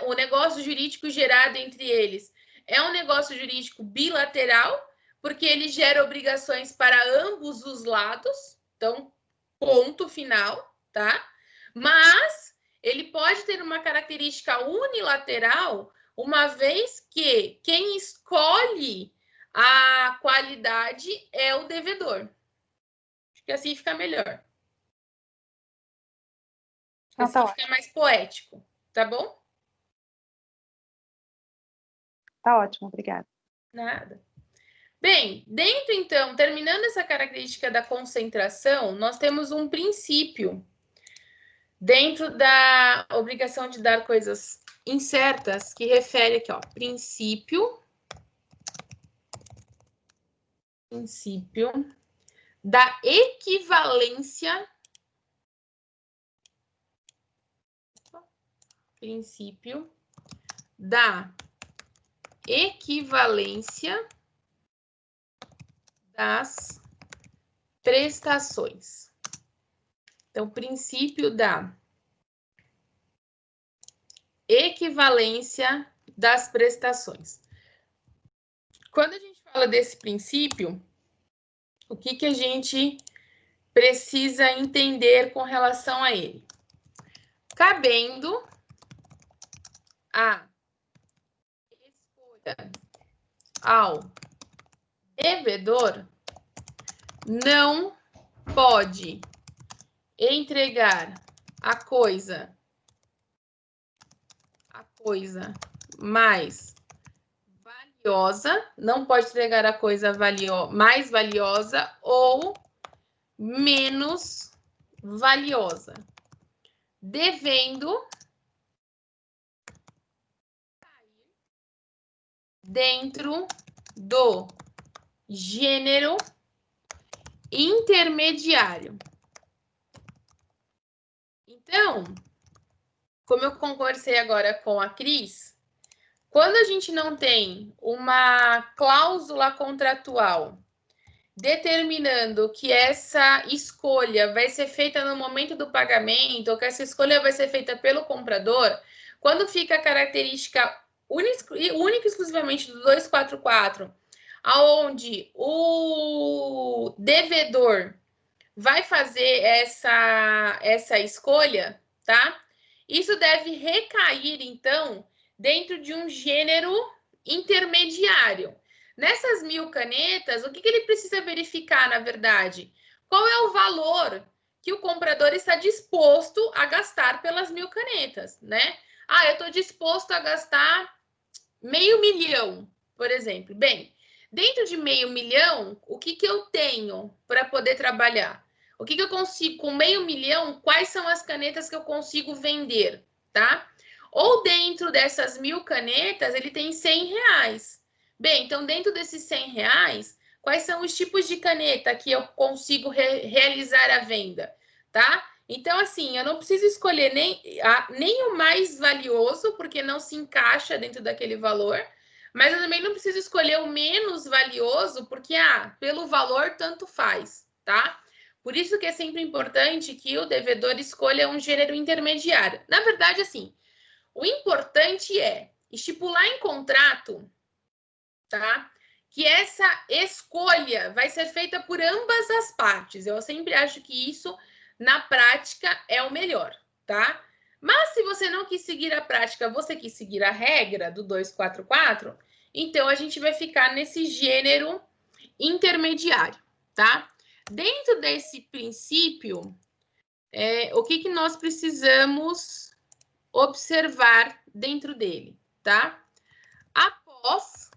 o negócio jurídico gerado entre eles é um negócio jurídico bilateral, porque ele gera obrigações para ambos os lados, então, ponto final, tá? Mas ele pode ter uma característica unilateral, uma vez que quem escolhe a qualidade é o devedor. Acho que assim fica melhor. Não, tá Assim ótimo. fica mais poético, tá bom? Tá ótimo, obrigada. Nada. Bem, dentro então, terminando essa característica da concentração, nós temos um princípio dentro da obrigação de dar coisas incertas que refere aqui, ó, princípio da equivalência, princípio da equivalência das prestações. Então, princípio da equivalência das prestações. Quando a gente fala desse princípio, o que a gente precisa entender com relação a ele? Cabendo a escolha ao devedor, não pode entregar a coisa mais valiosa, não pode entregar a coisa mais valiosa ou menos valiosa, devendo cair dentro do gênero intermediário. Então, como eu conversei agora com a Cris, quando a gente não tem uma cláusula contratual determinando que essa escolha vai ser feita no momento do pagamento, ou que essa escolha vai ser feita pelo comprador, quando fica a característica única e exclusivamente do 244, aonde o devedor vai fazer essa escolha, tá? Isso deve recair, então, dentro de um gênero intermediário. Nessas 1000 canetas, o que ele precisa verificar, na verdade? Qual é o valor que o comprador está disposto a gastar pelas 1000 canetas, né? Ah, eu estou disposto a gastar R$500 mil, por exemplo. Bem, dentro de R$500 mil, o que eu tenho para poder trabalhar? O que eu consigo com R$500 mil? Quais são as canetas que eu consigo vender, tá? Ou dentro dessas 1000 canetas, ele tem R$100. Bem, então dentro desses R$100, quais são os tipos de caneta que eu consigo realizar a venda, tá? Então, assim, eu não preciso escolher nem o mais valioso, porque não se encaixa dentro daquele valor, mas eu também não preciso escolher o menos valioso, porque, pelo valor, tanto faz, tá? Por isso que é sempre importante que o devedor escolha um gênero intermediário. Na verdade, assim, o importante é estipular em contrato, tá? que essa escolha vai ser feita por ambas as partes. Eu sempre acho que isso, na prática, é o melhor, tá? Mas se você não quis seguir a prática, você quis seguir a regra do 244, então a gente vai ficar nesse gênero intermediário, tá? Dentro desse princípio, o que nós precisamos observar dentro dele, tá? Após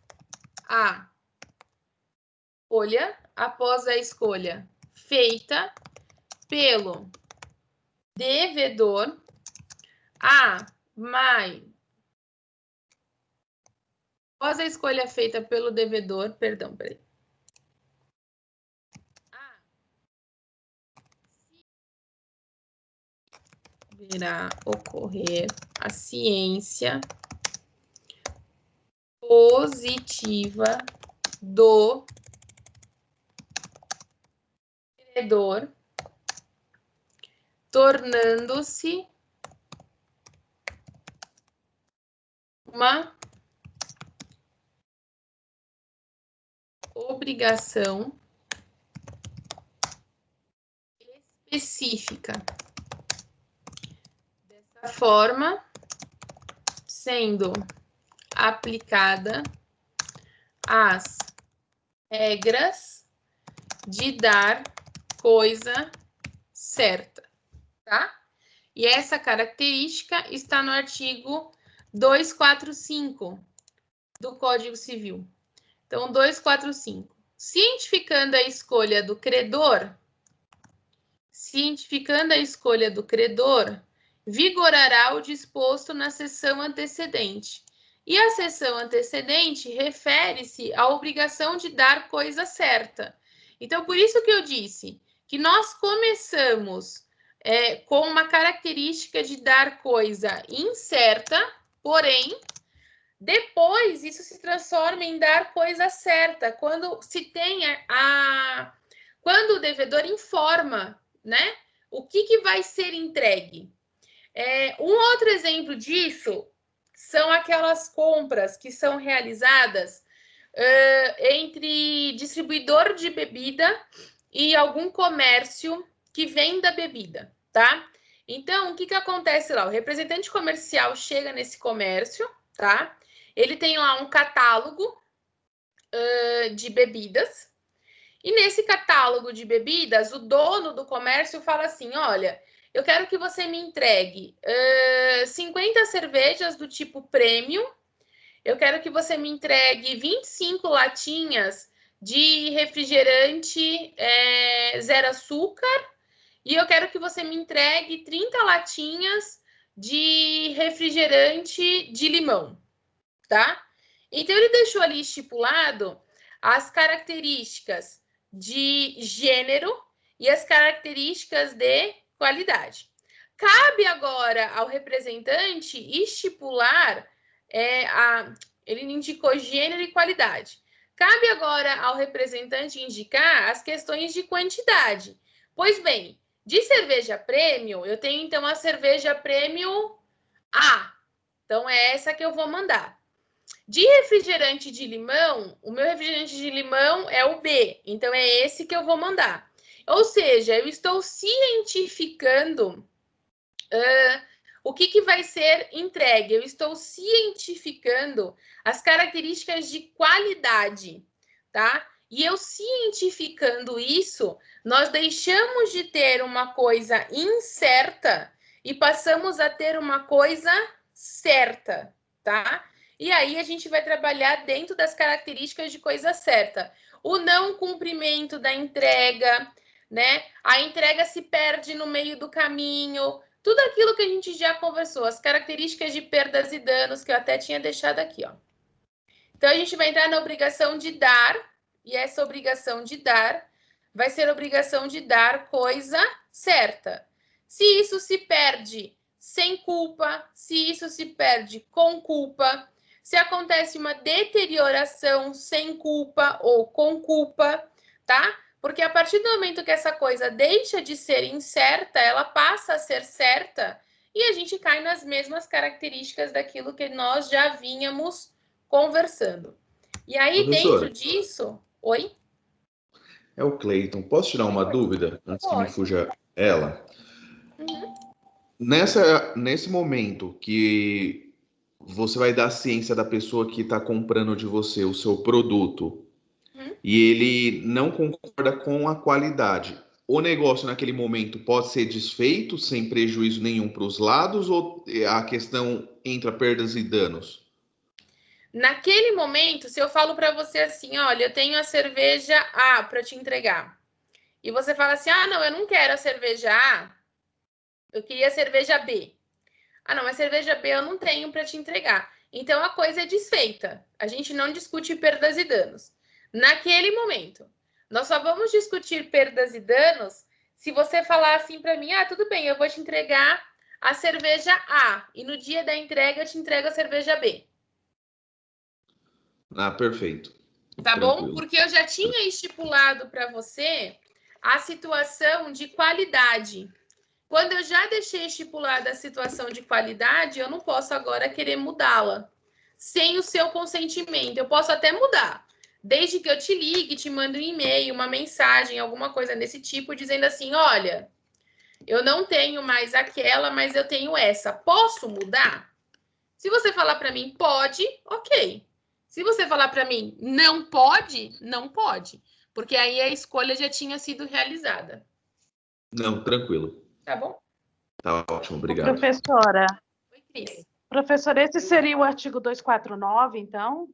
a escolha feita pelo devedor, após a escolha feita pelo devedor, perdão, peraí. Virá ocorrer a ciência positiva do credor, tornando-se uma obrigação específica. Dessa forma, sendo aplicada as regras de dar coisa certa, tá? E essa característica está no artigo 245 do Código Civil. Então, 245. Cientificando a escolha do credor, vigorará o disposto na seção antecedente. E a seção antecedente refere-se à obrigação de dar coisa certa. Então, por isso que eu disse que nós começamos com uma característica de dar coisa incerta, porém, depois isso se transforma em dar coisa certa, quando se tem quando o devedor informa, né, o que vai ser entregue. Um outro exemplo disso são aquelas compras que são realizadas entre distribuidor de bebida e algum comércio que venda bebida, tá? Então, o que acontece lá? O representante comercial chega nesse comércio, tá? Ele tem lá um catálogo de bebidas, e nesse catálogo de bebidas, o dono do comércio fala assim, olha, eu quero que você me entregue 50 cervejas do tipo premium, eu quero que você me entregue 25 latinhas de refrigerante zero açúcar, e eu quero que você me entregue 30 latinhas de refrigerante de limão, tá? Então, ele deixou ali estipulado as características de gênero e as características de qualidade. Cabe agora ao representante estipular, ele indicou gênero e qualidade. Cabe agora ao representante indicar as questões de quantidade. Pois bem, de cerveja premium, eu tenho então a cerveja premium A. Então, é essa que eu vou mandar. De refrigerante de limão, o meu refrigerante de limão é o B. Então, é esse que eu vou mandar. Ou seja, eu estou cientificando o que vai ser entregue. Eu estou cientificando as características de qualidade, tá? E eu cientificando isso, nós deixamos de ter uma coisa incerta e passamos a ter uma coisa certa, tá? E aí a gente vai trabalhar dentro das características de coisa certa. O não cumprimento da entrega, né? A entrega se perde no meio do caminho, tudo aquilo que a gente já conversou, as características de perdas e danos, que eu até tinha deixado aqui, ó. Então, a gente vai entrar na obrigação de dar, e essa obrigação de dar vai ser a obrigação de dar coisa certa. Se isso se perde sem culpa, se isso se perde com culpa, se acontece uma deterioração sem culpa ou com culpa, tá? Porque a partir do momento que essa coisa deixa de ser incerta, ela passa a ser certa e a gente cai nas mesmas características daquilo que nós já vínhamos conversando. E aí, Professora. dentro disso... Oi? É o Cleiton. Posso tirar uma dúvida antes que me Pode. fuja ela? Uhum. Nesse momento que você vai dar ciência da pessoa que está comprando de você o seu produto e ele não concorda com a qualidade, o negócio naquele momento pode ser desfeito sem prejuízo nenhum para os lados ou a questão entra perdas e danos? Naquele momento, se eu falo para você assim, olha, eu tenho a cerveja A para te entregar, e você fala assim, ah, não, eu não quero a cerveja A, eu queria a cerveja B. Ah, não, mas cerveja B eu não tenho para te entregar. Então a coisa é desfeita. A gente não discute perdas e danos. Naquele momento, nós só vamos discutir perdas e danos se você falar assim para mim, ah, tudo bem, eu vou te entregar a cerveja A e no dia da entrega eu te entrego a cerveja B. Ah, perfeito. Tá bom? Tranquilo. Porque eu já tinha estipulado para você a situação de qualidade. Quando eu já deixei estipulada a situação de qualidade, eu não posso agora querer mudá-la sem o seu consentimento. Eu posso até mudar, desde que eu te ligue, te mande um e-mail, uma mensagem, alguma coisa desse tipo, dizendo assim: olha, eu não tenho mais aquela, mas eu tenho essa. Posso mudar? Se você falar para mim pode, ok. Se você falar para mim não pode, não pode. Porque aí a escolha já tinha sido realizada. Não, tranquilo. Tá bom? Tá ótimo, obrigado. Professora, Oi, Cris. professora, esse seria o artigo 249, então?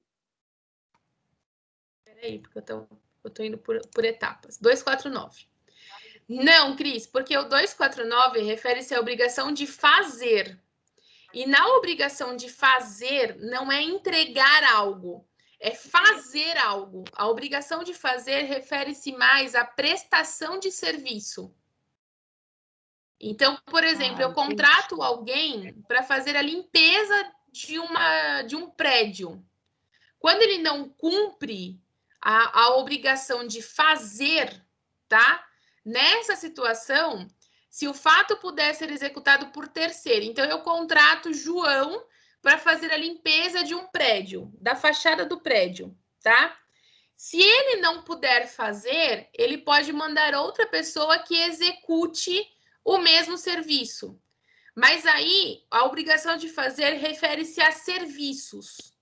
Peraí, porque eu tô indo por etapas. 249. Não, Cris, porque o 249 refere-se à obrigação de fazer. E na obrigação de fazer, não é entregar algo, é fazer algo. A obrigação de fazer refere-se mais à prestação de serviço. Então, por exemplo, eu contrato alguém para fazer a limpeza de um prédio. Quando ele não cumpre a obrigação de fazer, tá? Nessa situação, se o fato puder ser executado por terceiro, então eu contrato João para fazer a limpeza de um prédio, da fachada do prédio, tá? Se ele não puder fazer, ele pode mandar outra pessoa que execute o mesmo serviço. Mas aí, a obrigação de fazer refere-se a serviços,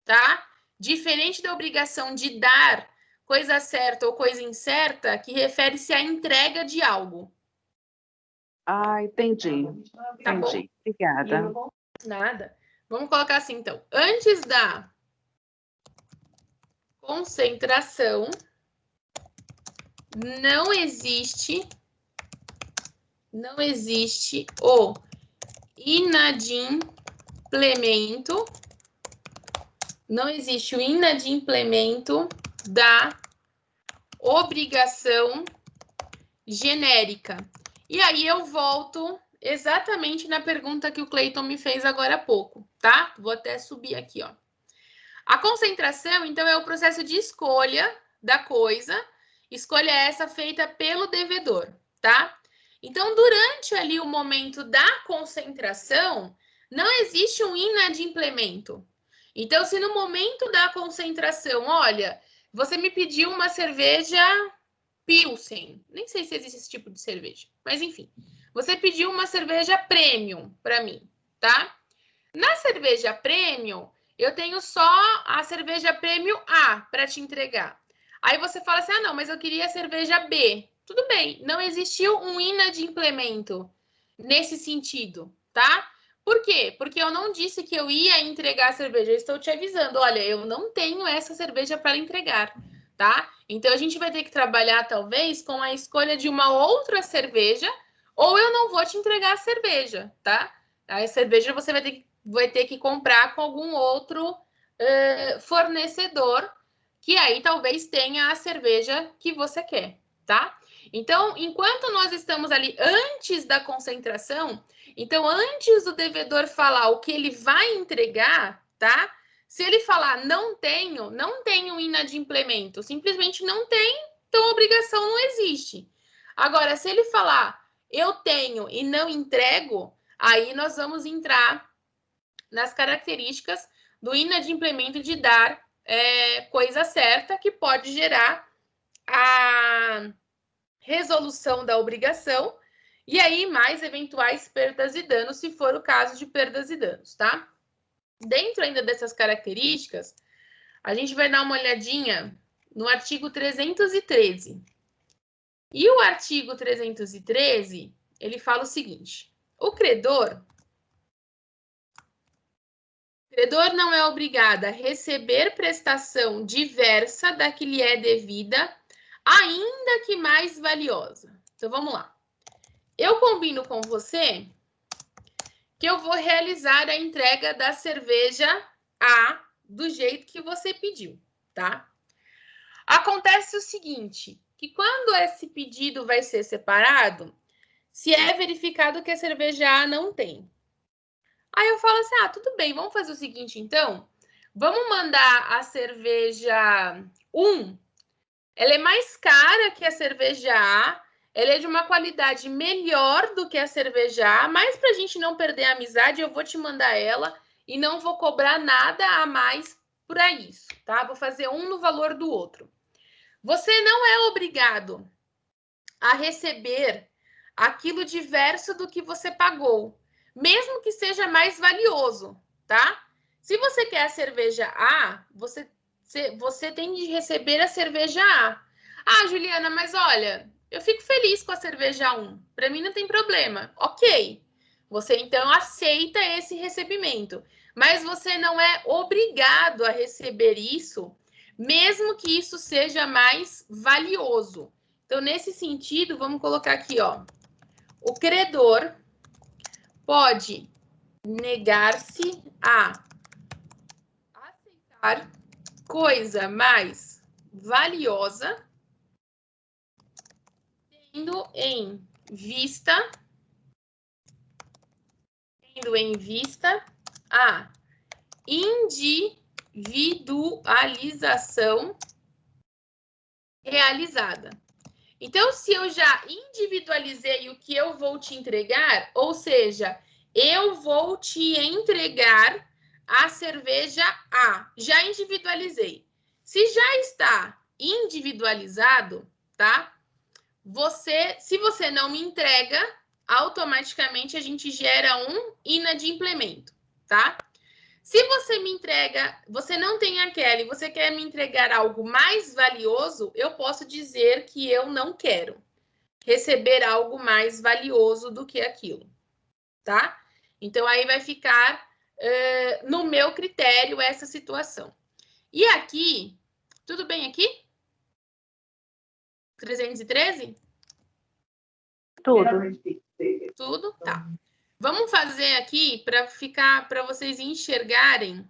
tá? Diferente da obrigação de dar coisa certa ou coisa incerta, que refere-se à entrega de algo. Ah, entendi. Tá bom? Entendi. Obrigada. Nada. Vamos colocar assim, então. Antes da concentração, não existe o inadimplemento, não existe o inadimplemento da obrigação genérica. E aí eu volto exatamente na pergunta que o Cleiton me fez agora há pouco, tá? Vou até subir aqui, ó. A concentração, então, é o processo de escolha da coisa, escolha essa feita pelo devedor, tá? Então, durante ali o momento da concentração, não existe um inadimplemento. Então, se no momento da concentração, olha, você me pediu uma cerveja Pilsen, nem sei se existe esse tipo de cerveja, mas enfim, você pediu uma cerveja premium para mim, tá? Na cerveja premium, eu tenho só a cerveja premium A para te entregar. Aí você fala assim: ah, não, mas eu queria a cerveja B. Tudo bem, não existiu um inadimplemento nesse sentido, tá? Por quê? Porque eu não disse que eu ia entregar a cerveja. Eu estou te avisando: olha, eu não tenho essa cerveja para entregar, tá? Então a gente vai ter que trabalhar, talvez, com a escolha de uma outra cerveja, ou eu não vou te entregar a cerveja, tá? A cerveja você vai ter que comprar com algum outro fornecedor, que aí talvez tenha a cerveja que você quer, tá? Então, enquanto nós estamos ali antes da concentração, então antes do devedor falar o que ele vai entregar, tá? Se ele falar não tenho inadimplemento, simplesmente não tem, então a obrigação não existe. Agora, se ele falar eu tenho e não entrego, aí nós vamos entrar nas características do inadimplemento de dar coisa certa que pode gerar a resolução da obrigação e aí mais eventuais perdas e danos, se for o caso de perdas e danos, tá? Dentro ainda dessas características, a gente vai dar uma olhadinha no artigo 313. E o artigo 313, ele fala o seguinte: o credor não é obrigado a receber prestação diversa da que lhe é devida, ainda que mais valiosa. Então, vamos lá. Eu combino com você que eu vou realizar a entrega da cerveja A do jeito que você pediu, tá? Acontece o seguinte, que quando esse pedido vai ser separado, se é verificado que a cerveja A não tem. Aí eu falo assim, tudo bem, vamos fazer o seguinte, então. Vamos mandar a cerveja 1. Ela é mais cara que a cerveja A. Ela é de uma qualidade melhor do que a cerveja A. Mas para a gente não perder a amizade, eu vou te mandar ela e não vou cobrar nada a mais para isso, tá? Vou fazer um no valor do outro. Você não é obrigado a receber aquilo diverso do que você pagou, mesmo que seja mais valioso, tá? Se você quer a cerveja A, você tem de receber a cerveja A. Juliana, mas olha, eu fico feliz com a cerveja 1. Para mim não tem problema. Ok. Você então aceita esse recebimento, mas você não é obrigado a receber isso, mesmo que isso seja mais valioso. Então, nesse sentido, vamos colocar aqui, ó. O credor pode negar-se a aceitar coisa mais valiosa, tendo em vista a individualização realizada. Então, se eu já individualizei o que eu vou te entregar, ou seja, eu vou te entregar a cerveja A, já individualizei. Se já está individualizado, tá? Se você não me entrega, automaticamente a gente gera um inadimplemento, tá? Se você me entrega, você não tem aquela e você quer me entregar algo mais valioso, eu posso dizer que eu não quero receber algo mais valioso do que aquilo, tá? Então, aí vai ficar no meu critério essa situação. E aqui, tudo bem aqui? 313? Tudo? Tá. Vamos fazer aqui para vocês enxergarem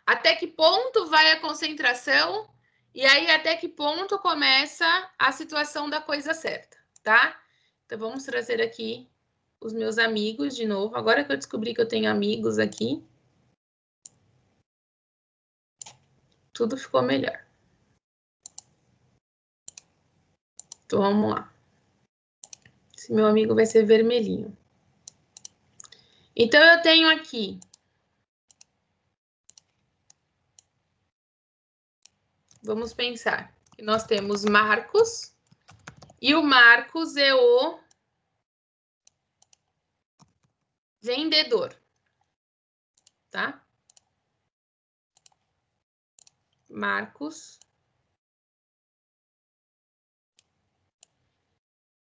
até que ponto vai a concentração e aí até que ponto começa a situação da coisa certa, tá? Então, vamos trazer aqui os meus amigos de novo. Agora que eu descobri que eu tenho amigos aqui, tudo ficou melhor. Então, vamos lá. Esse meu amigo vai ser vermelhinho. Então, eu tenho aqui... Vamos pensar que nós temos Marcos e o Marcos é o vendedor, tá? Marcos,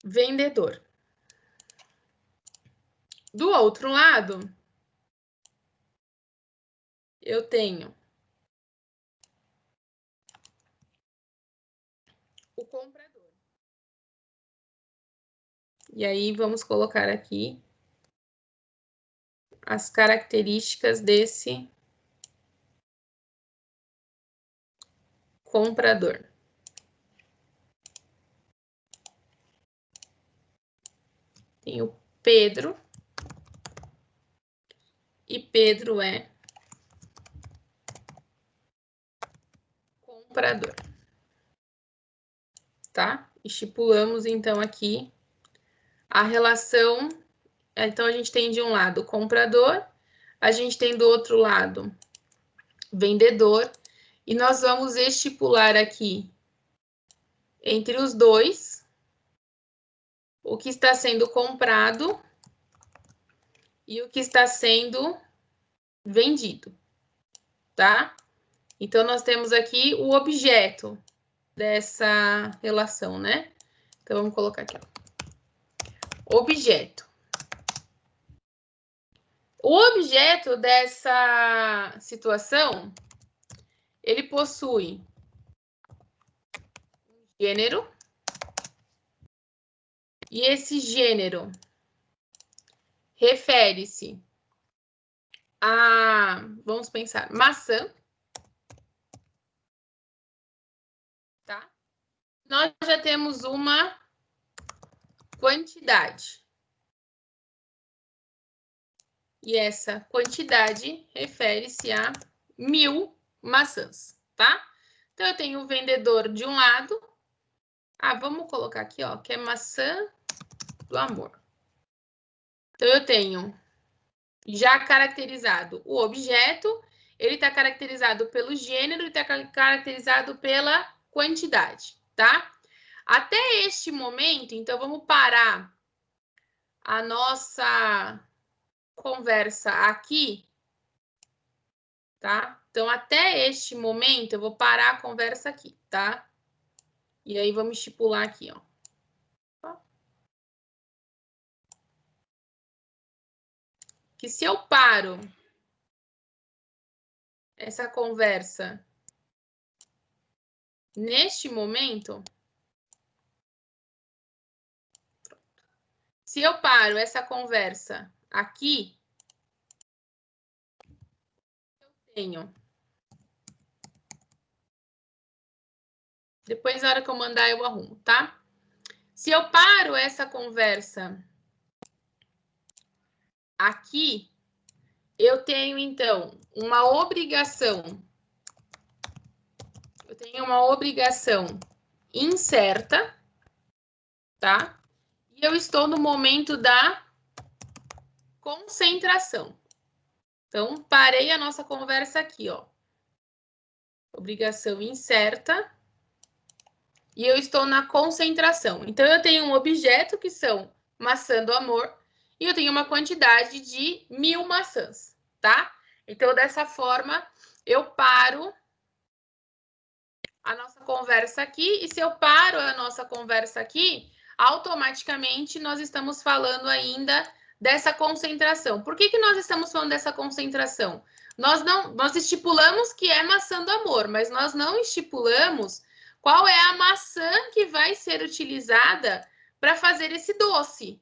vendedor. Do outro lado, eu tenho o comprador. E aí, vamos colocar aqui as características desse comprador. Tem o Pedro. E Pedro é comprador. Tá? Estipulamos, então, aqui a relação. Então, a gente tem de um lado o comprador, a gente tem do outro lado vendedor, e nós vamos estipular aqui entre os dois o que está sendo comprado e o que está sendo vendido, tá? Então, nós temos aqui o objeto dessa relação, né? Então, vamos colocar aqui, ó. Objeto. O objeto dessa situação, ele possui um gênero, e esse gênero refere-se a, vamos pensar, maçã, tá? Nós já temos uma quantidade. E essa quantidade refere-se a 1000 maçãs, tá? Então, eu tenho o vendedor de um lado. Ah, vamos colocar aqui, ó, que é maçã do amor. Então, eu tenho já caracterizado o objeto, ele está caracterizado pelo gênero e está caracterizado pela quantidade, tá? Até este momento, então, vamos parar a nossa conversa aqui, tá? Então, até este momento, eu vou parar a conversa aqui, tá? E aí, vamos estipular aqui, ó. Que se eu paro essa conversa neste momento, se eu paro essa conversa aqui, eu tenho. Depois, na hora que eu mandar, eu arrumo, tá? Se eu paro essa conversa aqui, eu tenho, então, uma obrigação. Eu tenho uma obrigação incerta, tá? E eu estou no momento da concentração. Então, parei a nossa conversa aqui, ó. Obrigação incerta. E eu estou na concentração. Então, eu tenho um objeto que são maçã do amor e eu tenho uma quantidade de 1000 maçãs, tá? Então, dessa forma, eu paro a nossa conversa aqui. E se eu paro a nossa conversa aqui, automaticamente nós estamos falando ainda dessa concentração. Por que nós estamos falando dessa concentração? Nós estipulamos que é maçã do amor, mas nós não estipulamos qual é a maçã que vai ser utilizada para fazer esse doce.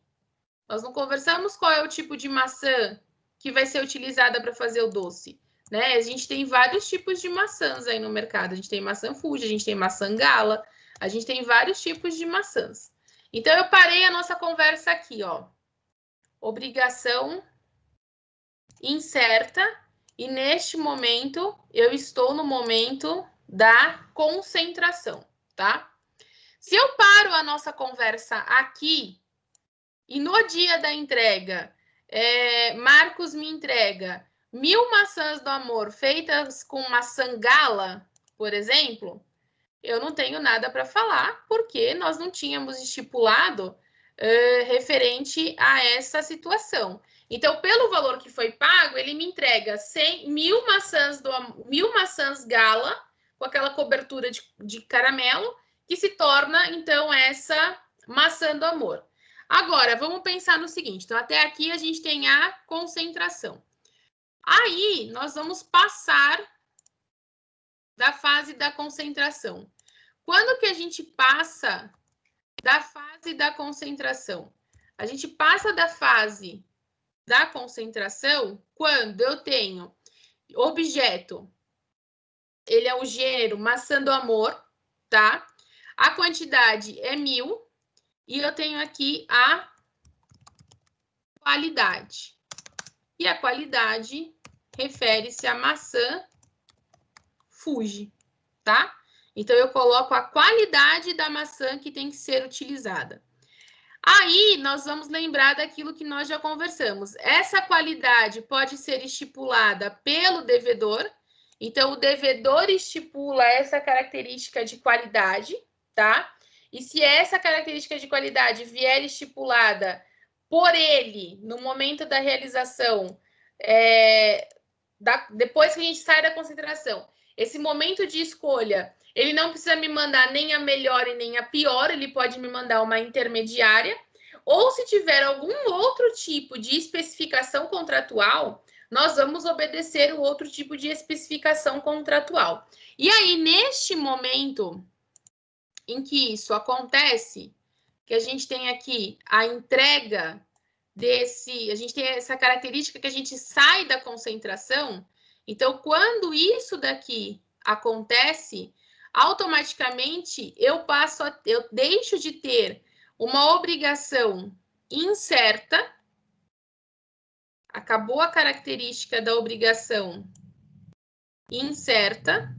Nós não conversamos qual é o tipo de maçã que vai ser utilizada para fazer o doce, né? A gente tem vários tipos de maçãs aí no mercado. A gente tem maçã Fuji, a gente tem maçã Gala, a gente tem vários tipos de maçãs. Então, eu parei a nossa conversa aqui, ó. Obrigação incerta. E neste momento, eu estou no momento da concentração, tá? Se eu paro a nossa conversa aqui e no dia da entrega, Marcos me entrega 1000 maçãs do amor feitas com maçã Gala, por exemplo, eu não tenho nada para falar, porque nós não tínhamos estipulado referente a essa situação. Então, pelo valor que foi pago, ele me entrega 1000 maçãs Gala, com aquela cobertura de caramelo, que se torna, então, essa maçã do amor. Agora, vamos pensar no seguinte. Então, até aqui a gente tem a concentração. Aí, nós vamos passar da fase da concentração. Quando que a gente passa da fase da concentração? A gente passa da fase da concentração quando eu tenho objeto, ele é o gênero maçã do amor, tá? A quantidade é 1000 e eu tenho aqui a qualidade. E a qualidade refere-se à maçã Fuji, tá? Então, eu coloco a qualidade da maçã que tem que ser utilizada. Aí, nós vamos lembrar daquilo que nós já conversamos. Essa qualidade pode ser estipulada pelo devedor Então, o devedor estipula essa característica de qualidade, tá? E se essa característica de qualidade vier estipulada por ele no momento da realização, depois que a gente sai da concentração, esse momento de escolha, ele não precisa me mandar nem a melhor e nem a pior, ele pode me mandar uma intermediária, ou se tiver algum outro tipo de especificação contratual, nós vamos obedecer o outro tipo de especificação contratual. E aí, neste momento em que isso acontece, que a gente tem aqui a entrega a gente tem essa característica que a gente sai da concentração. Então, quando isso daqui acontece, automaticamente eu deixo de ter uma obrigação incerta. Acabou a característica da obrigação incerta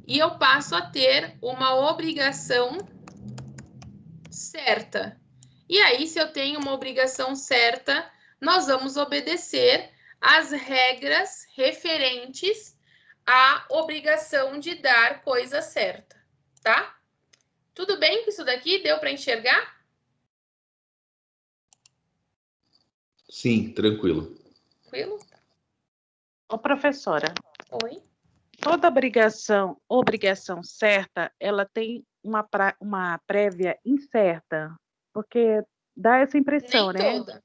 e eu passo a ter uma obrigação certa. E aí, se eu tenho uma obrigação certa, nós vamos obedecer às regras referentes à obrigação de dar coisa certa, tá? Tudo bem com isso daqui? Deu para enxergar? Sim, tranquilo. Tranquilo? Ô, professora, Oi? toda obrigação certa, ela tem uma prévia incerta, porque dá essa impressão, Nem né? toda.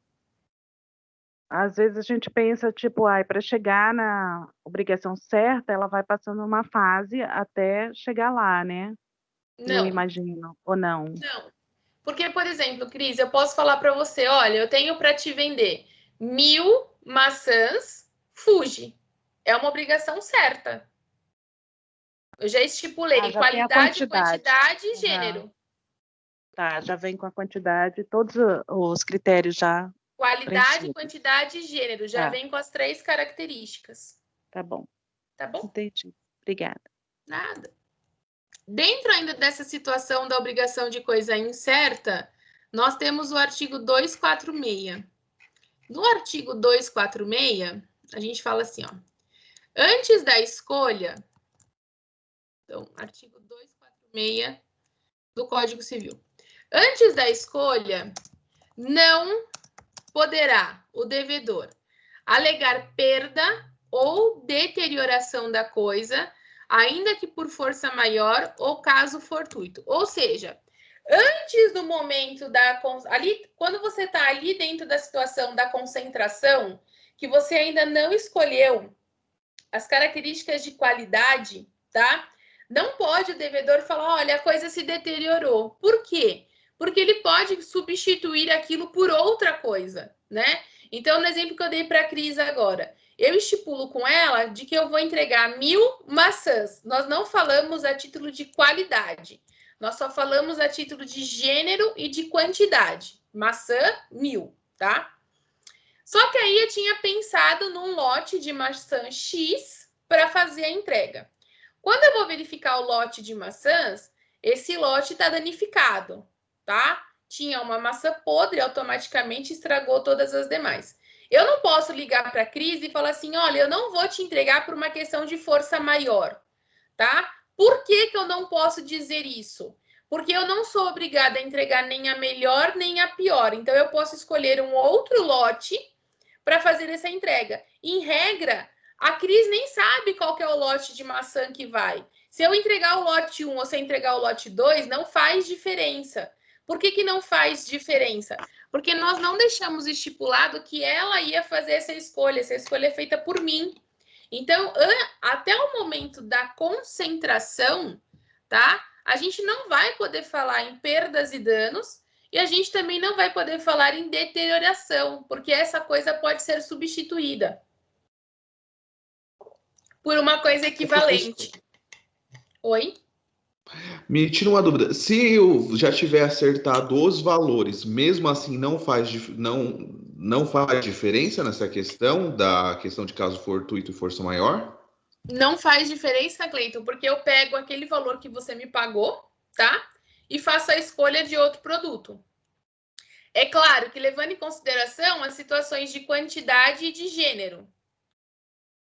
Às vezes a gente pensa, tipo, para chegar na obrigação certa, ela vai passando uma fase até chegar lá, né? Eu Não. imagino, ou não? Não. Porque, por exemplo, Cris, eu posso falar para você, olha, eu tenho para te vender 1000 maçãs Fuji. É uma obrigação certa. Eu já estipulei já tem a qualidade, quantidade. quantidade e gênero. Tá, já vem com a quantidade, todos os critérios já Qualidade, preenchidos. quantidade e gênero. Já Tá. vem com as 3 características. Tá bom. Tá bom? Entendi. Obrigada. Nada. Dentro ainda dessa situação da obrigação de coisa incerta, nós temos o artigo 246. No artigo 246, a gente fala assim, ó. Antes da escolha, então, artigo 246 do Código Civil. Antes da escolha, não poderá o devedor alegar perda ou deterioração da coisa, ainda que por força maior ou caso fortuito. Ou seja, antes do momento quando você está ali dentro da situação da concentração, que você ainda não escolheu as características de qualidade, tá? Não pode o devedor falar, olha, a coisa se deteriorou. Por quê? Porque ele pode substituir aquilo por outra coisa, né? Então, no exemplo que eu dei para a Cris agora, eu estipulo com ela de que eu vou entregar 1000 maçãs. Nós não falamos a título de qualidade. Nós só falamos a título de gênero e de quantidade. Maçã, 1000, tá? Só que aí eu tinha pensado num lote de maçã X para fazer a entrega. Quando eu vou verificar o lote de maçãs, esse lote está danificado, tá? Tinha uma maçã podre, automaticamente estragou todas as demais. Eu não posso ligar para a Cris e falar assim, olha, eu não vou te entregar por uma questão de força maior, tá? Por que eu não posso dizer isso? Porque eu não sou obrigada a entregar nem a melhor nem a pior. Então, eu posso escolher um outro lote para fazer essa entrega. Em regra, a Cris nem sabe qual que é o lote de maçã que vai. Se eu entregar o lote 1 ou se eu entregar o lote 2, não faz diferença. Por que não faz diferença? Porque nós não deixamos estipulado que ela ia fazer essa escolha é feita por mim. Então, até o momento da concentração, tá? A gente não vai poder falar em perdas e danos, e a gente também não vai poder falar em deterioração, porque essa coisa pode ser substituída por uma coisa equivalente. Oi? Me tira uma dúvida. Se eu já tiver acertado os valores, mesmo assim não faz diferença nessa questão da questão de caso fortuito e força maior? Não faz diferença, Cleiton, porque eu pego aquele valor que você me pagou, tá? E faço a escolha de outro produto. É claro que levando em consideração as situações de quantidade e de gênero,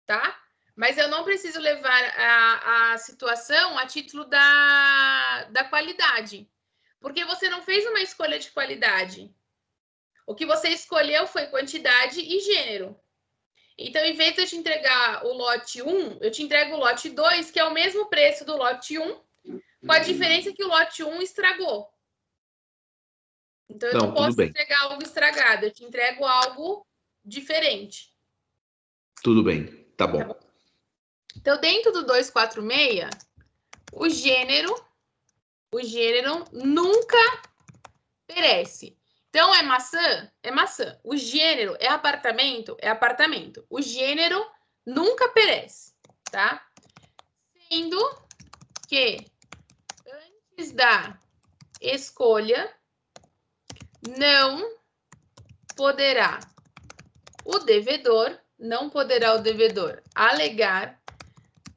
tá? Mas eu não preciso levar a situação a título da qualidade. Porque você não fez uma escolha de qualidade. O que você escolheu foi quantidade e gênero. Então, em vez de eu te entregar o lote 1, eu te entrego o lote 2, que é o mesmo preço do lote 1, com a diferença que o lote 1 estragou. Então, eu não posso entregar algo estragado, eu te entrego algo diferente. Tudo bem, tá bom. Então, dentro do 246, o gênero nunca perece. Então, é maçã? É maçã. O gênero é apartamento? É apartamento. O gênero nunca perece, tá? Sendo que antes da escolha não poderá o devedor alegar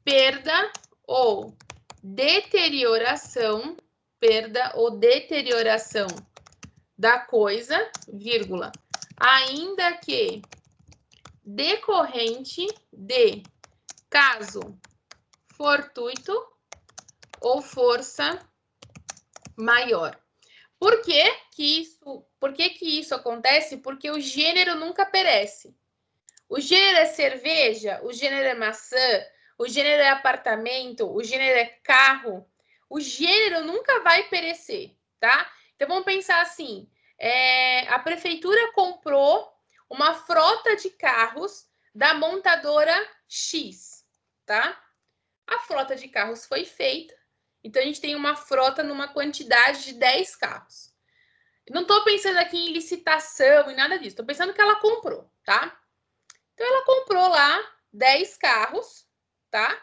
perda ou deterioração da coisa, vírgula, ainda que decorrente de caso fortuito ou força maior. Por que isso acontece? Porque o gênero nunca perece. O gênero é cerveja, o gênero é maçã, o gênero é apartamento, o gênero é carro. O gênero nunca vai perecer, tá? Então, vamos pensar assim. A prefeitura comprou uma frota de carros da montadora X, tá? A frota de carros foi feita. Então, a gente tem uma frota numa quantidade de 10 carros. Não estou pensando aqui em licitação e nada disso. Estou pensando que ela comprou, tá? Então, ela comprou lá 10 carros, tá?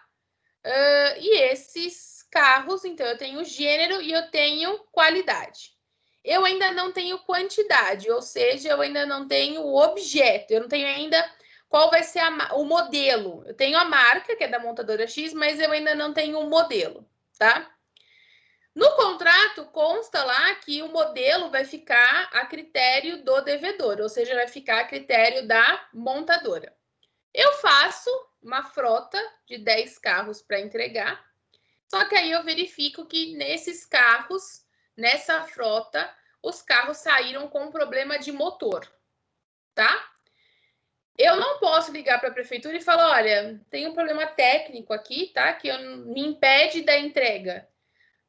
E esses carros, então, eu tenho gênero e eu tenho qualidade. Eu ainda não tenho quantidade, ou seja, eu ainda não tenho o objeto. Eu não tenho ainda qual vai ser o modelo. Eu tenho a marca, que é da montadora X, mas eu ainda não tenho o modelo, tá? No contrato, consta lá que o modelo vai ficar a critério do devedor, ou seja, vai ficar a critério da montadora. Eu faço uma frota de 10 carros para entregar, só que aí eu verifico que nesses carros, nessa frota, os carros saíram com problema de motor, tá? Eu não posso ligar para a prefeitura e falar, olha, tem um problema técnico aqui, tá? Que me impede da entrega.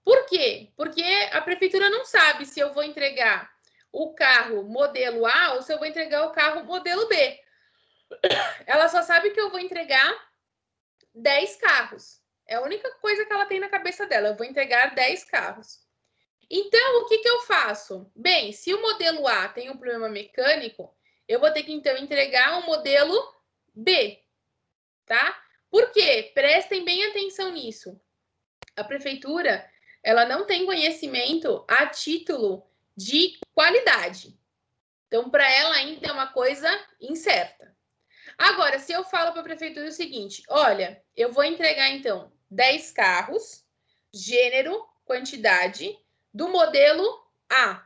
Por quê? Porque a prefeitura não sabe se eu vou entregar o carro modelo A ou se eu vou entregar o carro modelo B. Ela só sabe que eu vou entregar 10 carros. É a única coisa que ela tem na cabeça dela. Eu vou entregar 10 carros. Então, o que eu faço? Bem, se o modelo A tem um problema mecânico, eu vou ter que, então, entregar o modelo B, tá? Por quê? Prestem bem atenção nisso. A prefeitura, ela não tem conhecimento a título de qualidade. Então, para ela ainda é uma coisa incerta. Agora, se eu falo para a prefeitura o seguinte, olha, eu vou entregar, então, 10 carros, gênero, quantidade, do modelo A,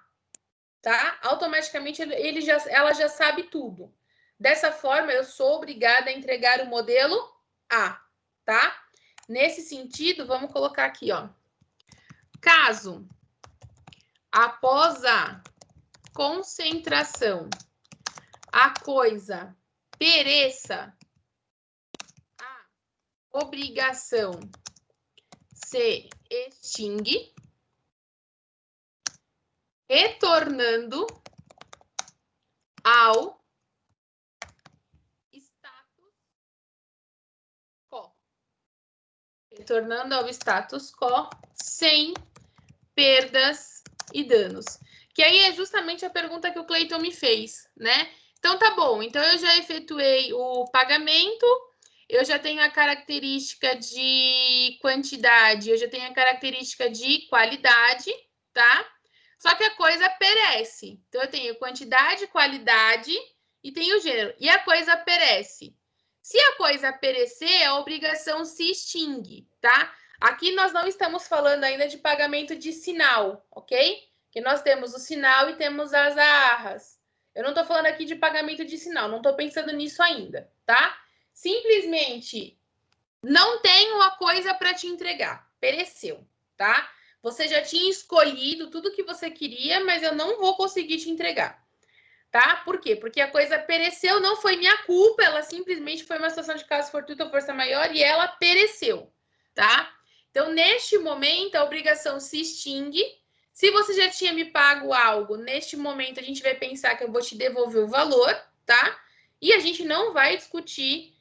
tá? Automaticamente ela já sabe tudo. Dessa forma, eu sou obrigada a entregar o modelo A, tá? Nesse sentido, vamos colocar aqui, ó. Caso, após a concentração, a coisa pereça, a obrigação se extingue, retornando ao status quo. Retornando ao status quo sem perdas e danos. Que aí é justamente a pergunta que o Cleiton me fez, né? Então, tá bom. Então, eu já efetuei o pagamento, eu já tenho a característica de quantidade, eu já tenho a característica de qualidade, tá? Só que a coisa perece. Então, eu tenho quantidade, qualidade e tenho gênero. E a coisa perece. Se a coisa perecer, a obrigação se extingue, tá? Aqui nós não estamos falando ainda de pagamento de sinal, ok? Que nós temos o sinal e temos as arras. Eu não estou falando aqui de pagamento de sinal, não estou pensando nisso ainda, tá? Simplesmente Não tenho a coisa para te entregar, pereceu, tá? Você já tinha escolhido tudo que você queria, mas eu não vou conseguir te entregar, tá? Por quê? Porque a coisa pereceu, não foi minha culpa, ela simplesmente foi uma situação de causa fortuita ou força maior e ela pereceu, tá? Então, neste momento, a obrigação se extingue. Se você já tinha me pago algo, neste momento a gente vai pensar que eu vou te devolver o valor, tá? E a gente não vai discutir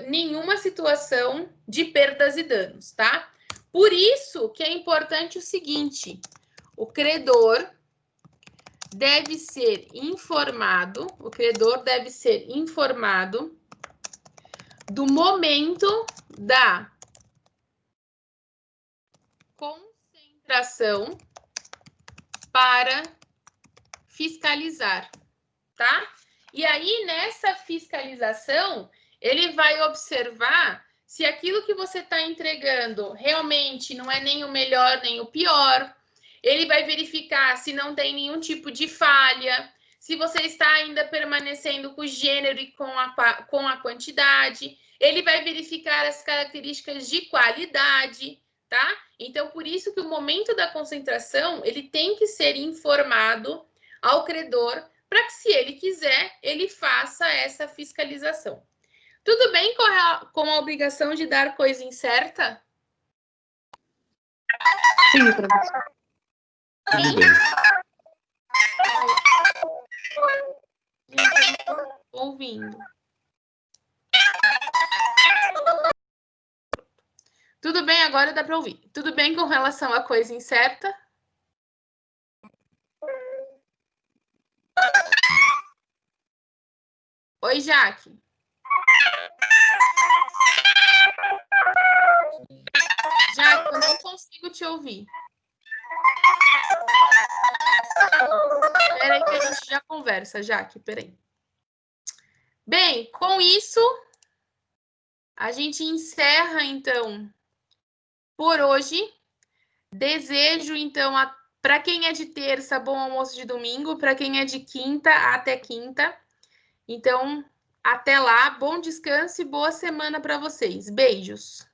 nenhuma situação de perdas e danos, tá? Por isso que é importante o seguinte: o credor deve ser informado, do momento da concentração para fiscalizar, tá? E aí, nessa fiscalização, ele vai observar se aquilo que você está entregando realmente não é nem o melhor nem o pior. Ele vai verificar se não tem nenhum tipo de falha, se você está ainda permanecendo com o gênero e com a quantidade. Ele vai verificar as características de qualidade, tá? Então, por isso que o momento da concentração, ele tem que ser informado ao credor para que, se ele quiser, ele faça essa fiscalização. Tudo bem com a obrigação de dar coisa incerta? Sim, professor. Tudo bem. Gente, eu não tô ouvindo. Tudo bem, agora dá para ouvir. Tudo bem com relação à coisa incerta? Oi, Jaque. Jaque, eu não consigo te ouvir. Espera aí que a gente já conversa, Jaque, peraí. Bem, com isso, a gente encerra, então, por hoje. Desejo, então, para quem é de terça, bom almoço de domingo. Para quem é de quinta, até quinta. Então, até lá, bom descanso e boa semana para vocês. Beijos!